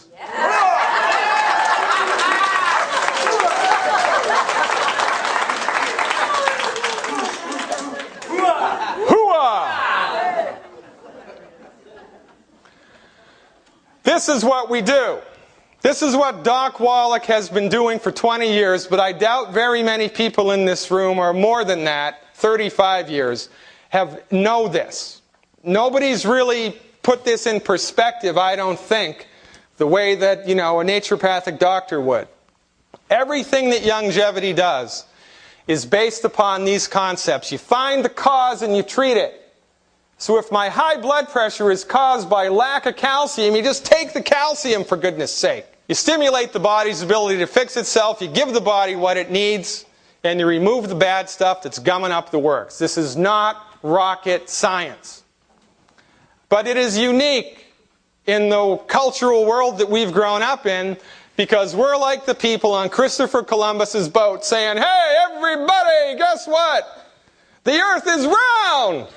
This is what we do. This is what Doc Wallach has been doing for 20 years, but I doubt very many people in this room, or more than that, 35 years, know this. Nobody's really put this in perspective, I don't think, the way that, a naturopathic doctor would. Everything that Youngevity does is based upon these concepts. You find the cause and you treat it. So if my high blood pressure is caused by lack of calcium, you just take the calcium, for goodness sake. You stimulate the body's ability to fix itself, you give the body what it needs, and you remove the bad stuff that's gumming up the works. This is not rocket science. But it is unique in the cultural world that we've grown up in, because we're like the people on Christopher Columbus's boat saying, "Hey, everybody, guess what? The earth is round!"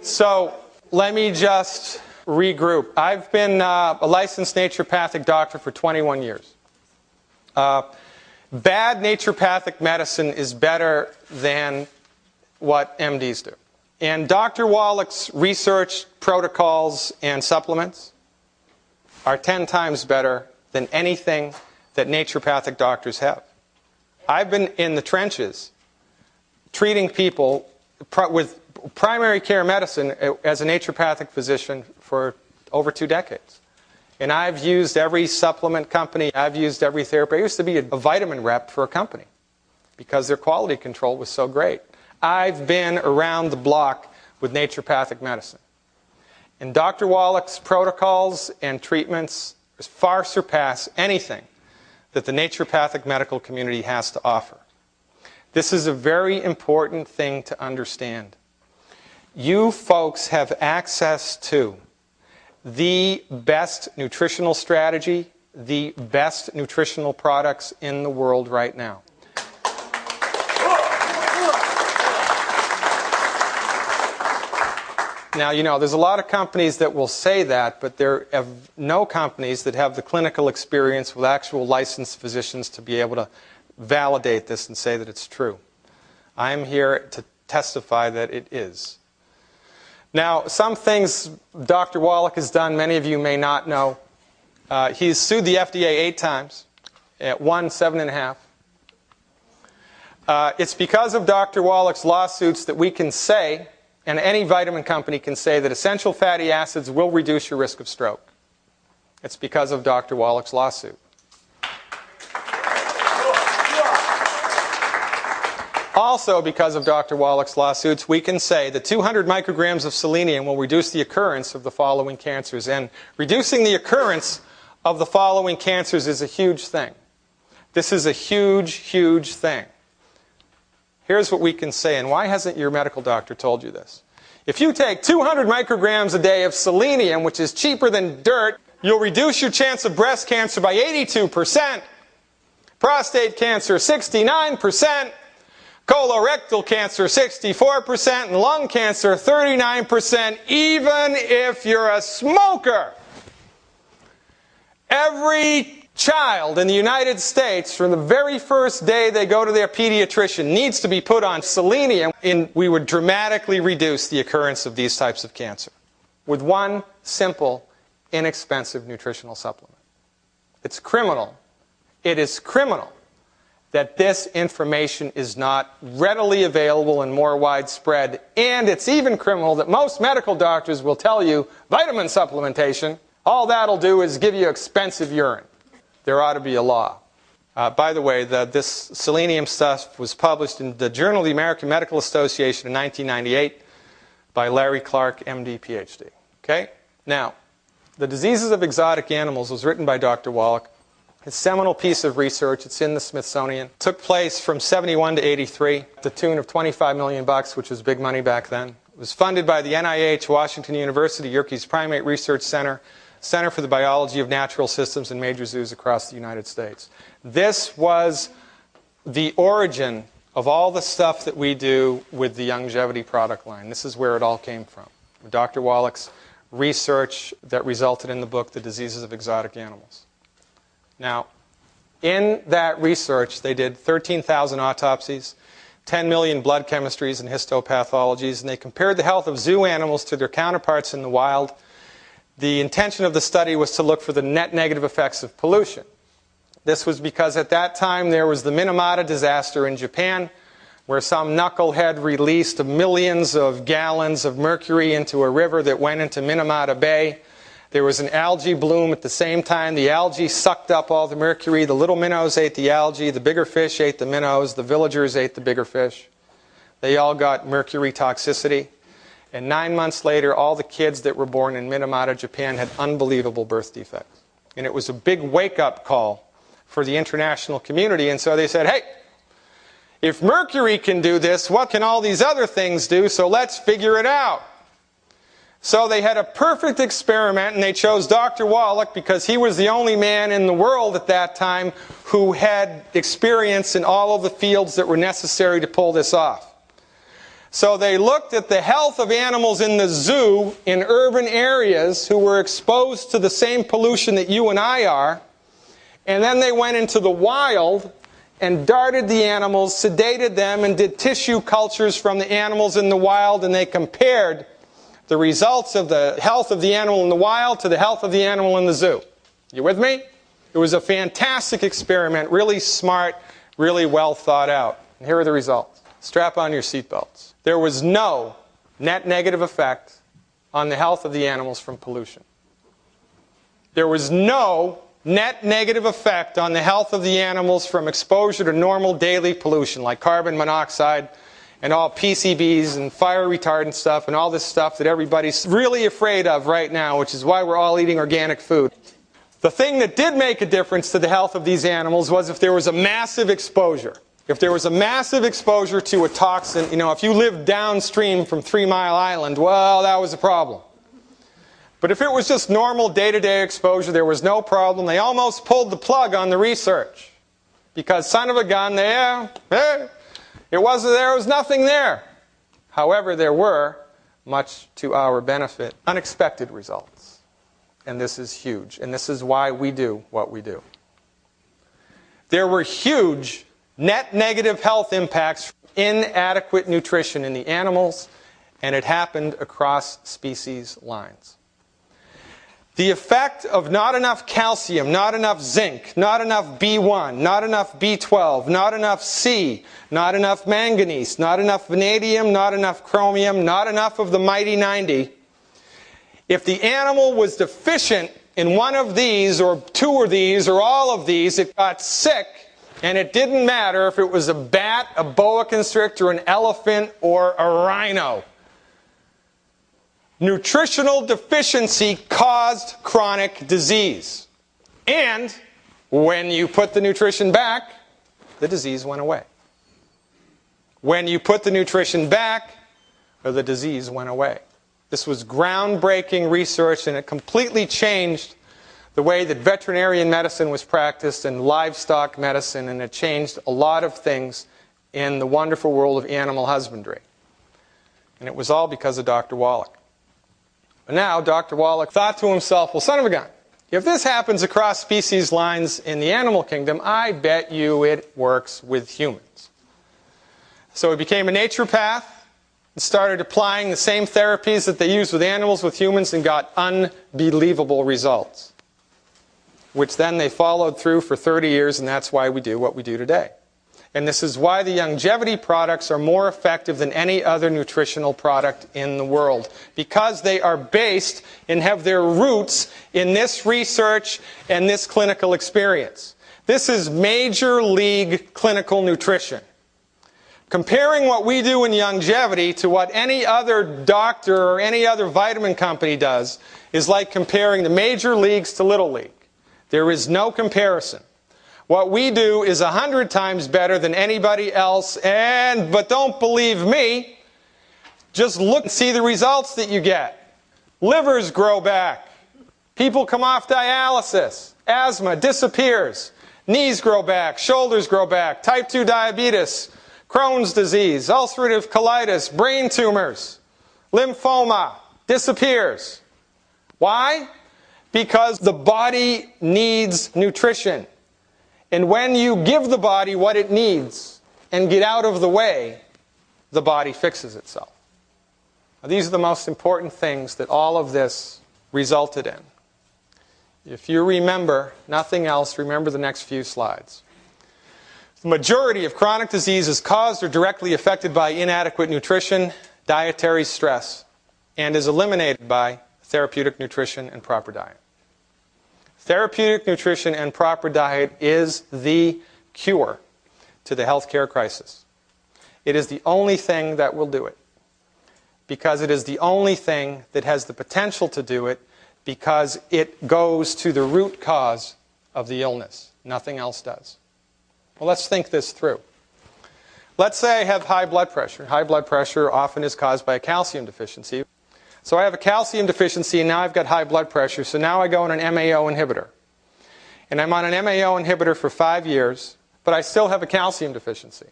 So let me just regroup. I've been a licensed naturopathic doctor for 21 years. Bad naturopathic medicine is better than what MDs do. And Dr. Wallach's research protocols and supplements are 10 times better than anything that naturopathic doctors have. I've been in the trenches treating people with primary care medicine as a naturopathic physician for over 2 decades. And I've used every supplement company, I've used every therapy. I used to be a vitamin rep for a company because their quality control was so great. I've been around the block with naturopathic medicine. And Dr. Wallach's protocols and treatments far surpass anything that the naturopathic medical community has to offer. This is a very important thing to understand. You folks have access to the best nutritional strategy, the best nutritional products in the world right now. Now, there's a lot of companies that will say that, but there are no companies that have the clinical experience with actual licensed physicians to be able to validate this and say that it's true. I'm here to testify that it is. Now, some things Dr. Wallach has done, many of you may not know. He's sued the FDA 8 times, won 7.5. It's because of Dr. Wallach's lawsuits that we can say, and any vitamin company can say, that essential fatty acids will reduce your risk of stroke. It's because of Dr. Wallach's lawsuit. Also, because of Dr. Wallach's lawsuits, we can say that 200 micrograms of selenium will reduce the occurrence of the following cancers. And reducing the occurrence of the following cancers is a huge thing. This is a huge, huge thing. Here's what we can say, and why hasn't your medical doctor told you this? If you take 200 micrograms a day of selenium, which is cheaper than dirt, you'll reduce your chance of breast cancer by 82%, prostate cancer 69%, colorectal cancer 64%, and lung cancer 39%, even if you're a smoker. Every child in the United States, from the very first day they go to their pediatrician, needs to be put on selenium, and we would dramatically reduce the occurrence of these types of cancer with one simple, inexpensive nutritional supplement. It's criminal. It is criminal that this information is not readily available and more widespread, and it's even criminal that most medical doctors will tell you vitamin supplementation, all that'll do is give you expensive urine. There ought to be a law. By the way, this selenium stuff was published in the Journal of the American Medical Association in 1998 by Larry Clark, MD, PhD. Okay? Now, The Diseases of Exotic Animals was written by Dr. Wallach. His seminal piece of research, it's in the Smithsonian, took place from 71 to 83, to the tune of $25 million, which was big money back then. It was funded by the NIH, Washington University, Yerkes Primate Research Center, Center for the Biology of Natural Systems, and major zoos across the United States. This was the origin of all the stuff that we do with the Youngevity product line. This is where it all came from. Dr. Wallach's research that resulted in the book, The Diseases of Exotic Animals. Now, in that research, they did 13,000 autopsies, 10 million blood chemistries and histopathologies, and they compared the health of zoo animals to their counterparts in the wild. The intention of the study was to look for the net negative effects of pollution. This was because at that time there was the Minamata disaster in Japan, where some knucklehead released millions of gallons of mercury into a river that went into Minamata Bay. There was an algae bloom at the same time. The algae sucked up all the mercury. The little minnows ate the algae. The bigger fish ate the minnows. The villagers ate the bigger fish. They all got mercury toxicity. And 9 months later, all the kids that were born in Minamata, Japan, had unbelievable birth defects. And it was a big wake-up call for the international community. And so they said, hey, if mercury can do this, what can all these other things do? So let's figure it out. So they had a perfect experiment, and they chose Dr. Wallach because he was the only man in the world at that time who had experience in all of the fields that were necessary to pull this off. So they looked at the health of animals in the zoo in urban areas who were exposed to the same pollution that you and I are, and then they went into the wild and darted the animals, sedated them, and did tissue cultures from the animals in the wild, and they compared the results of the health of the animal in the wild to the health of the animal in the zoo. You with me? It was a fantastic experiment, really smart, really well thought out. And here are the results. Strap on your seatbelts. There was no net negative effect on the health of the animals from pollution. There was no net negative effect on the health of the animals from exposure to normal daily pollution like carbon monoxide and all PCBs and fire retardant stuff and all this stuff that everybody's really afraid of right now, which is why we're all eating organic food. The thing that did make a difference to the health of these animals was if there was a massive exposure. If there was a massive exposure to a toxin, if you lived downstream from 3 Mile Island, well, that was a problem. But if it was just normal day-to-day exposure, there was no problem. They almost pulled the plug on the research. Because son of a gun, there was nothing there. However, there were, much to our benefit, unexpected results. And this is huge. And this is why we do what we do. There were huge net negative health impacts from inadequate nutrition in the animals, and it happened across species lines. The effect of not enough calcium, not enough zinc, not enough B1, not enough B12, not enough C, not enough manganese, not enough vanadium, not enough chromium, not enough of the mighty 90. If the animal was deficient in one of these, or two of these, or all of these, it got sick And it didn't matter if it was a bat, a boa constrictor, an elephant, or a rhino. Nutritional deficiency caused chronic disease. And when you put the nutrition back, the disease went away. When you put the nutrition back, the disease went away. This was groundbreaking research, and it completely changed the way that veterinarian medicine was practiced and livestock medicine, and it changed a lot of things in the wonderful world of animal husbandry. And it was all because of Dr. Wallach. But now, Dr. Wallach thought to himself, well, son of a gun, if this happens across species lines in the animal kingdom, I bet you it works with humans. So he became a naturopath and started applying the same therapies that they used with animals with humans and got unbelievable results, which then they followed through for 30 years, and that's why we do what we do today. And this is why the longevity products are more effective than any other nutritional product in the world, because they are based and have their roots in this research and this clinical experience. This is major league clinical nutrition. Comparing what we do in longevity to what any other doctor or any other vitamin company does is like comparing the major leagues to little league. There is no comparison. What we do is 100 times better than anybody else, but don't believe me, just look and see the results that you get. Livers grow back. People come off dialysis. Asthma disappears. Knees grow back. Shoulders grow back. Type 2 diabetes. Crohn's disease. Ulcerative colitis. Brain tumors. Lymphoma disappears. Why? Because the body needs nutrition. And when you give the body what it needs and get out of the way, the body fixes itself. Now, these are the most important things that all of this resulted in. If you remember nothing else, remember the next few slides. The majority of chronic disease is caused or directly affected by inadequate nutrition, dietary stress, and is eliminated by therapeutic nutrition and proper diet. Therapeutic nutrition and proper diet is the cure to the healthcare crisis. It is the only thing that will do it, because it is the only thing that has the potential to do it, because it goes to the root cause of the illness. Nothing else does. Well, let's think this through. Let's say I have high blood pressure. High blood pressure often is caused by a calcium deficiency. So I have a calcium deficiency, and now I've got high blood pressure, so now I go on an MAO inhibitor. And I'm on an MAO inhibitor for 5 years, but I still have a calcium deficiency.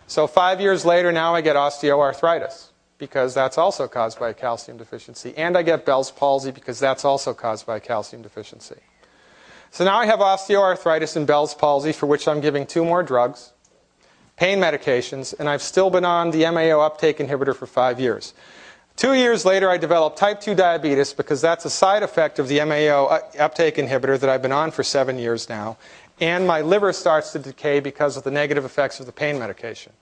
So 5 years later, now I get osteoarthritis, because that's also caused by a calcium deficiency. And I get Bell's palsy, because that's also caused by a calcium deficiency. So now I have osteoarthritis and Bell's palsy, for which I'm giving 2 more drugs, pain medications, and I've still been on the MAO uptake inhibitor for 5 years. 2 years later, I developed type 2 diabetes, because that's a side effect of the MAO uptake inhibitor that I've been on for 7 years now. And my liver starts to decay because of the negative effects of the pain medication.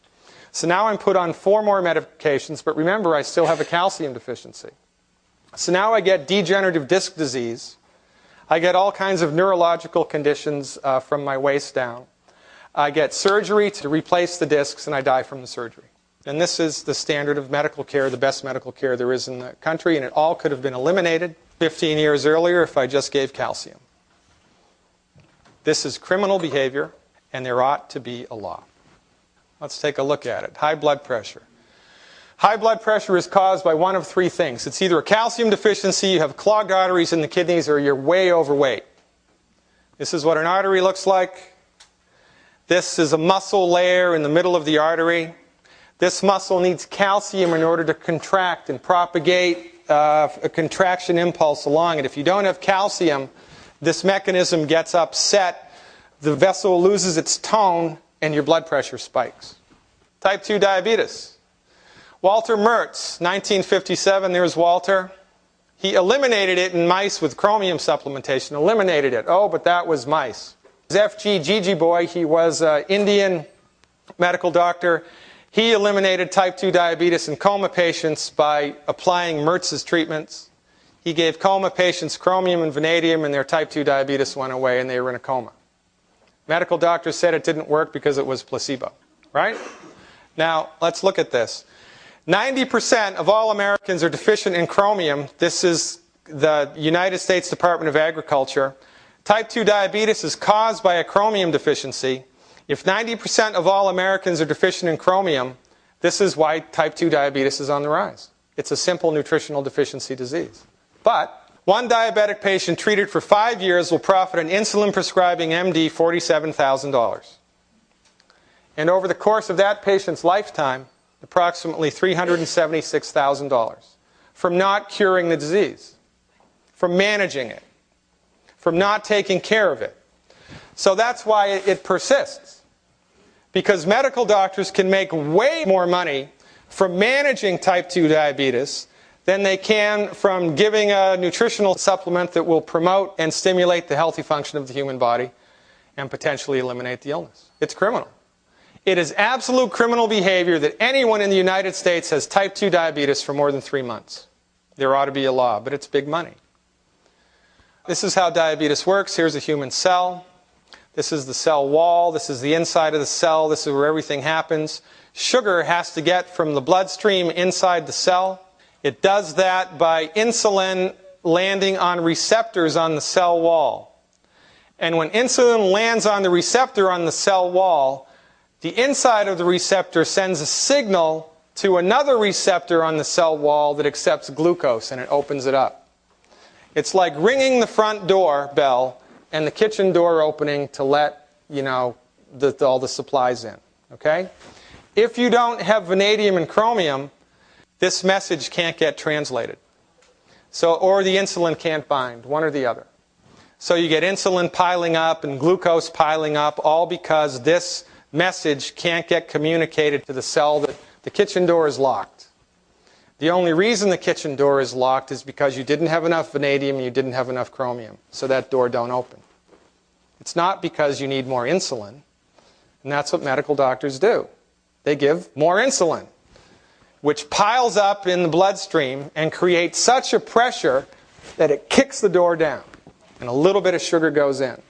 So now I'm put on 4 more medications, but remember, I still have a calcium deficiency. So now I get degenerative disc disease. I get all kinds of neurological conditions from my waist down. I get surgery to replace the discs, and I die from the surgery. And this is the standard of medical care, the best medical care there is in the country, and it all could have been eliminated 15 years earlier if I just gave calcium. This is criminal behavior, and there ought to be a law. Let's take a look at it. High blood pressure. High blood pressure is caused by one of 3 things. It's either a calcium deficiency, you have clogged arteries in the kidneys, or you're way overweight. This is what an artery looks like. This is a muscle layer in the middle of the artery. This muscle needs calcium in order to contract and propagate a contraction impulse along it. If you don't have calcium, this mechanism gets upset, the vessel loses its tone, and your blood pressure spikes. Type 2 diabetes. Walter Mertz, 1957, there's Walter. He eliminated it in mice with chromium supplementation, eliminated it. Oh, but that was mice. F.G. Gigi Boy, he was an Indian medical doctor. He eliminated type 2 diabetes in coma patients by applying Mertz's treatments. He gave coma patients chromium and vanadium, and their type 2 diabetes went away, and they were in a coma. Medical doctors said it didn't work because it was placebo, right? Now, let's look at this. 90% of all Americans are deficient in chromium. This is the United States Department of Agriculture. Type 2 diabetes is caused by a chromium deficiency. If 90% of all Americans are deficient in chromium, this is why type 2 diabetes is on the rise. It's a simple nutritional deficiency disease. But one diabetic patient treated for 5 years will profit an insulin-prescribing MD $47,000. And over the course of that patient's lifetime, approximately $376,000 from not curing the disease, from managing it, from not taking care of it. So that's why it persists. Because medical doctors can make way more money from managing type 2 diabetes than they can from giving a nutritional supplement that will promote and stimulate the healthy function of the human body and potentially eliminate the illness. It's criminal. It is absolute criminal behavior that anyone in the United States has type 2 diabetes for more than 3 months. There ought to be a law, but it's big money. This is how diabetes works. Here's a human cell. This is the cell wall. This is the inside of the cell. This is where everything happens. Sugar has to get from the bloodstream inside the cell. It does that by insulin landing on receptors on the cell wall. And when insulin lands on the receptor on the cell wall, the inside of the receptor sends a signal to another receptor on the cell wall that accepts glucose, and it opens it up. It's like ringing the front door bell and the kitchen door opening to let, all the supplies in. Okay? If you don't have vanadium and chromium, this message can't get translated. Or the insulin can't bind, one or the other. So you get insulin piling up and glucose piling up, all because this message can't get communicated to the cell that the kitchen door is locked. The only reason the kitchen door is locked is because you didn't have enough vanadium and you didn't have enough chromium, so that door don't open. It's not because you need more insulin, and that's what medical doctors do. They give more insulin, which piles up in the bloodstream and creates such a pressure that it kicks the door down, and a little bit of sugar goes in.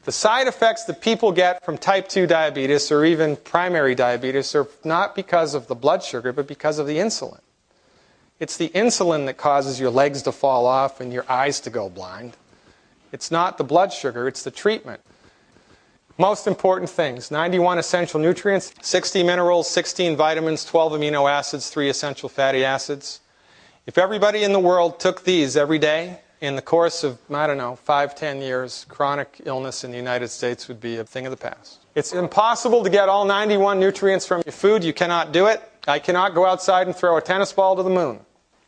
The side effects that people get from type 2 diabetes or even primary diabetes are not because of the blood sugar, but because of the insulin. It's the insulin that causes your legs to fall off and your eyes to go blind. It's not the blood sugar, it's the treatment. Most important things: 91 essential nutrients, 60 minerals, 16 vitamins, 12 amino acids, 3 essential fatty acids. If everybody in the world took these every day, in the course of, 5-10 years, chronic illness in the United States would be a thing of the past. It's impossible to get all 91 nutrients from your food. You cannot do it. I cannot go outside and throw a tennis ball to the moon.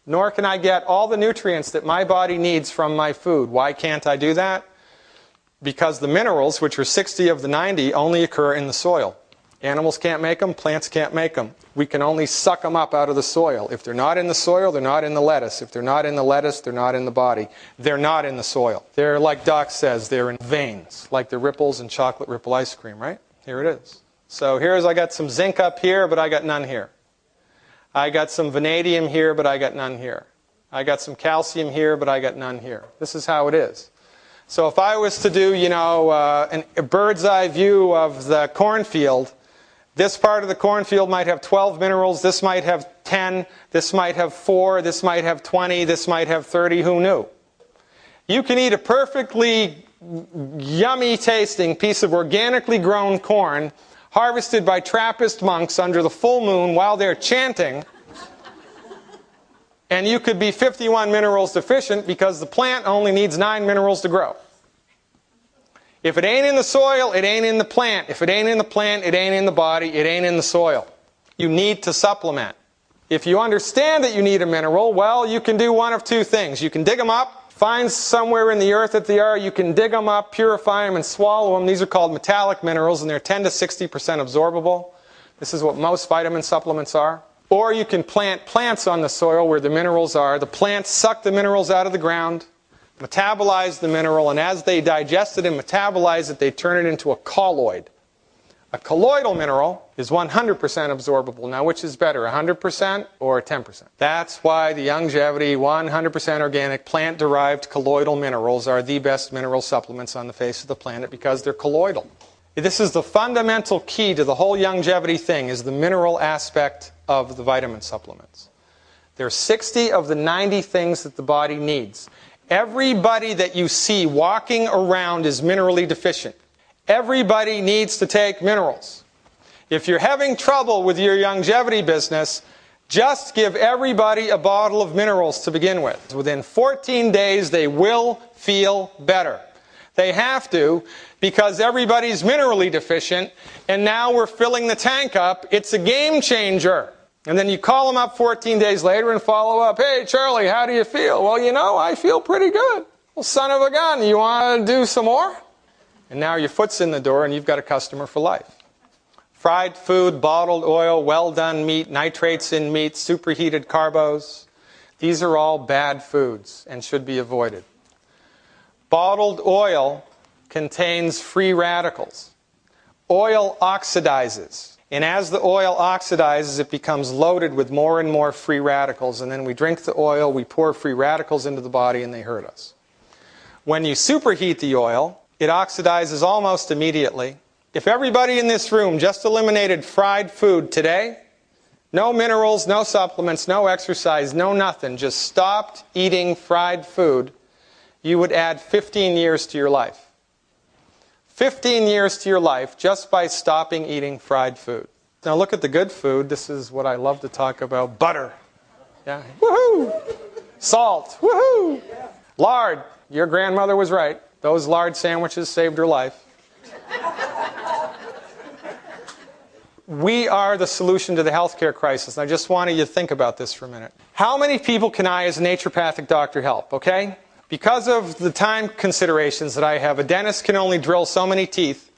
Nor can I get all the nutrients that my body needs from my food. Why can't I do that? Because the minerals, which are 60 of the 90, only occur in the soil. Animals can't make them, plants can't make them. We can only suck them up out of the soil. If they're not in the soil, they're not in the lettuce. If they're not in the lettuce, they're not in the body. They're not in the soil. They're, like Doc says, they're in veins, like the ripples in chocolate ripple ice cream, right? Here it is. So I got some zinc up here, but I got none here. I got some vanadium here, but I got none here. I got some calcium here, but I got none here. This is how it is. So if I was to do, a bird's eye view of the cornfield, this part of the cornfield might have 12 minerals, this might have 10, this might have 4, this might have 20, this might have 30, who knew? You can eat a perfectly yummy tasting piece of organically grown corn harvested by Trappist monks under the full moon while they're chanting, and you could be 51 minerals deficient because the plant only needs 9 minerals to grow. If it ain't in the soil, it ain't in the plant. If it ain't in the plant, it ain't in the body, it ain't in the soil. You need to supplement. If you understand that you need a mineral, well, you can do one of two things. You can dig them up, find somewhere in the earth that they are, you can dig them up, purify them, and swallow them. These are called metallic minerals, and they're 10 to 60% absorbable. This is what most vitamin supplements are. Or you can plant plants on the soil where the minerals are. The plants suck the minerals out of the ground, metabolize the mineral, and as they digest it and metabolize it, they turn it into a colloid. A colloidal mineral is 100% absorbable. Now, which is better, 100% or 10%? That's why the Youngevity 100% organic plant-derived colloidal minerals are the best mineral supplements on the face of the planet because they're colloidal. This is the fundamental key to the whole Youngevity thing, is the mineral aspect of the vitamin supplements. There are 60 of the 90 things that the body needs. Everybody that you see walking around is minerally deficient. Everybody needs to take minerals. If you're having trouble with your Youngevity business, just give everybody a bottle of minerals to begin with. Within 14 days, they will feel better. They have to, because everybody's minerally deficient, and now we're filling the tank up. It's a game changer. And then you call them up 14 days later and follow up. Hey, Charlie, how do you feel? Well, you know, I feel pretty good. Well, son of a gun, you want to do some more? And now your foot's in the door and you've got a customer for life. Fried food, bottled oil, well-done meat, nitrates in meat, superheated carbos. These are all bad foods and should be avoided. Bottled oil contains free radicals. Oil oxidizes. And as the oil oxidizes, it becomes loaded with more and more free radicals. And then we drink the oil, we pour free radicals into the body, and they hurt us. When you superheat the oil, it oxidizes almost immediately. If everybody in this room just eliminated fried food today, no minerals, no supplements, no exercise, no nothing, just stopped eating fried food, you would add 15 years to your life. 15 years to your life just by stopping eating fried food. Now look at the good food. This is what I love to talk about. Butter. Yeah. Woohoo! Salt. Woohoo! Lard. Your grandmother was right. Those lard sandwiches saved her life. We are the solution to the healthcare crisis. And I just wanted you to think about this for a minute. How many people can I, as a naturopathic doctor, help? Okay? Because of the time considerations that I have, a dentist can only drill so many teeth.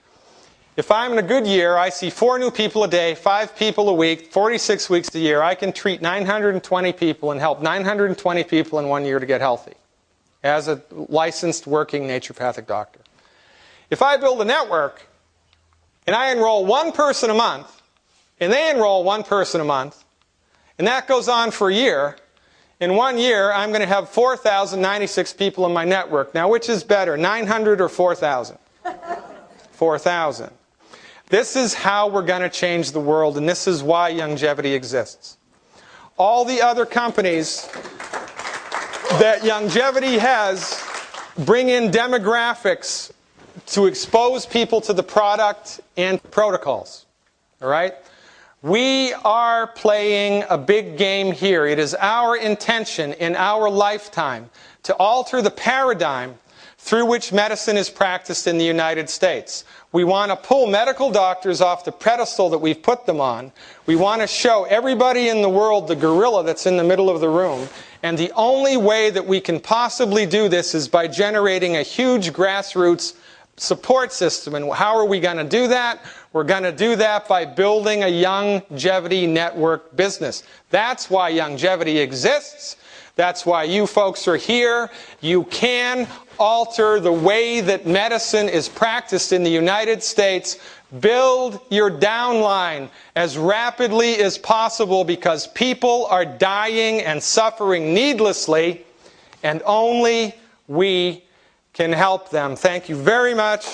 If I'm in a good year, I see 4 new people a day, 5 people a week, 46 weeks a year. I can treat 920 people and help 920 people in 1 year to get healthy as a licensed working naturopathic doctor. If I build a network and I enroll 1 person a month, and they enroll 1 person a month, and that goes on for a year, in 1 year I'm going to have 4,096 people in my network. Now, which is better, 900 or 4,000? 4,000. This is how we're going to change the world, and this is why Youngevity exists. All the other companies that Youngevity has bring in demographics to expose people to the product and protocols. All right? We are playing a big game here. It is our intention in our lifetime to alter the paradigm through which medicine is practiced in the United States. We want to pull medical doctors off the pedestal that we've put them on. We want to show everybody in the world the gorilla that's in the middle of the room. And the only way that we can possibly do this is by generating a huge grassroots support system. And how are we going to do that? We're going to do that by building a Youngevity network business. That's why Youngevity exists. That's why you folks are here. You can alter the way that medicine is practiced in the United States. Build your downline as rapidly as possible because people are dying and suffering needlessly, and only we can help them. Thank you very much.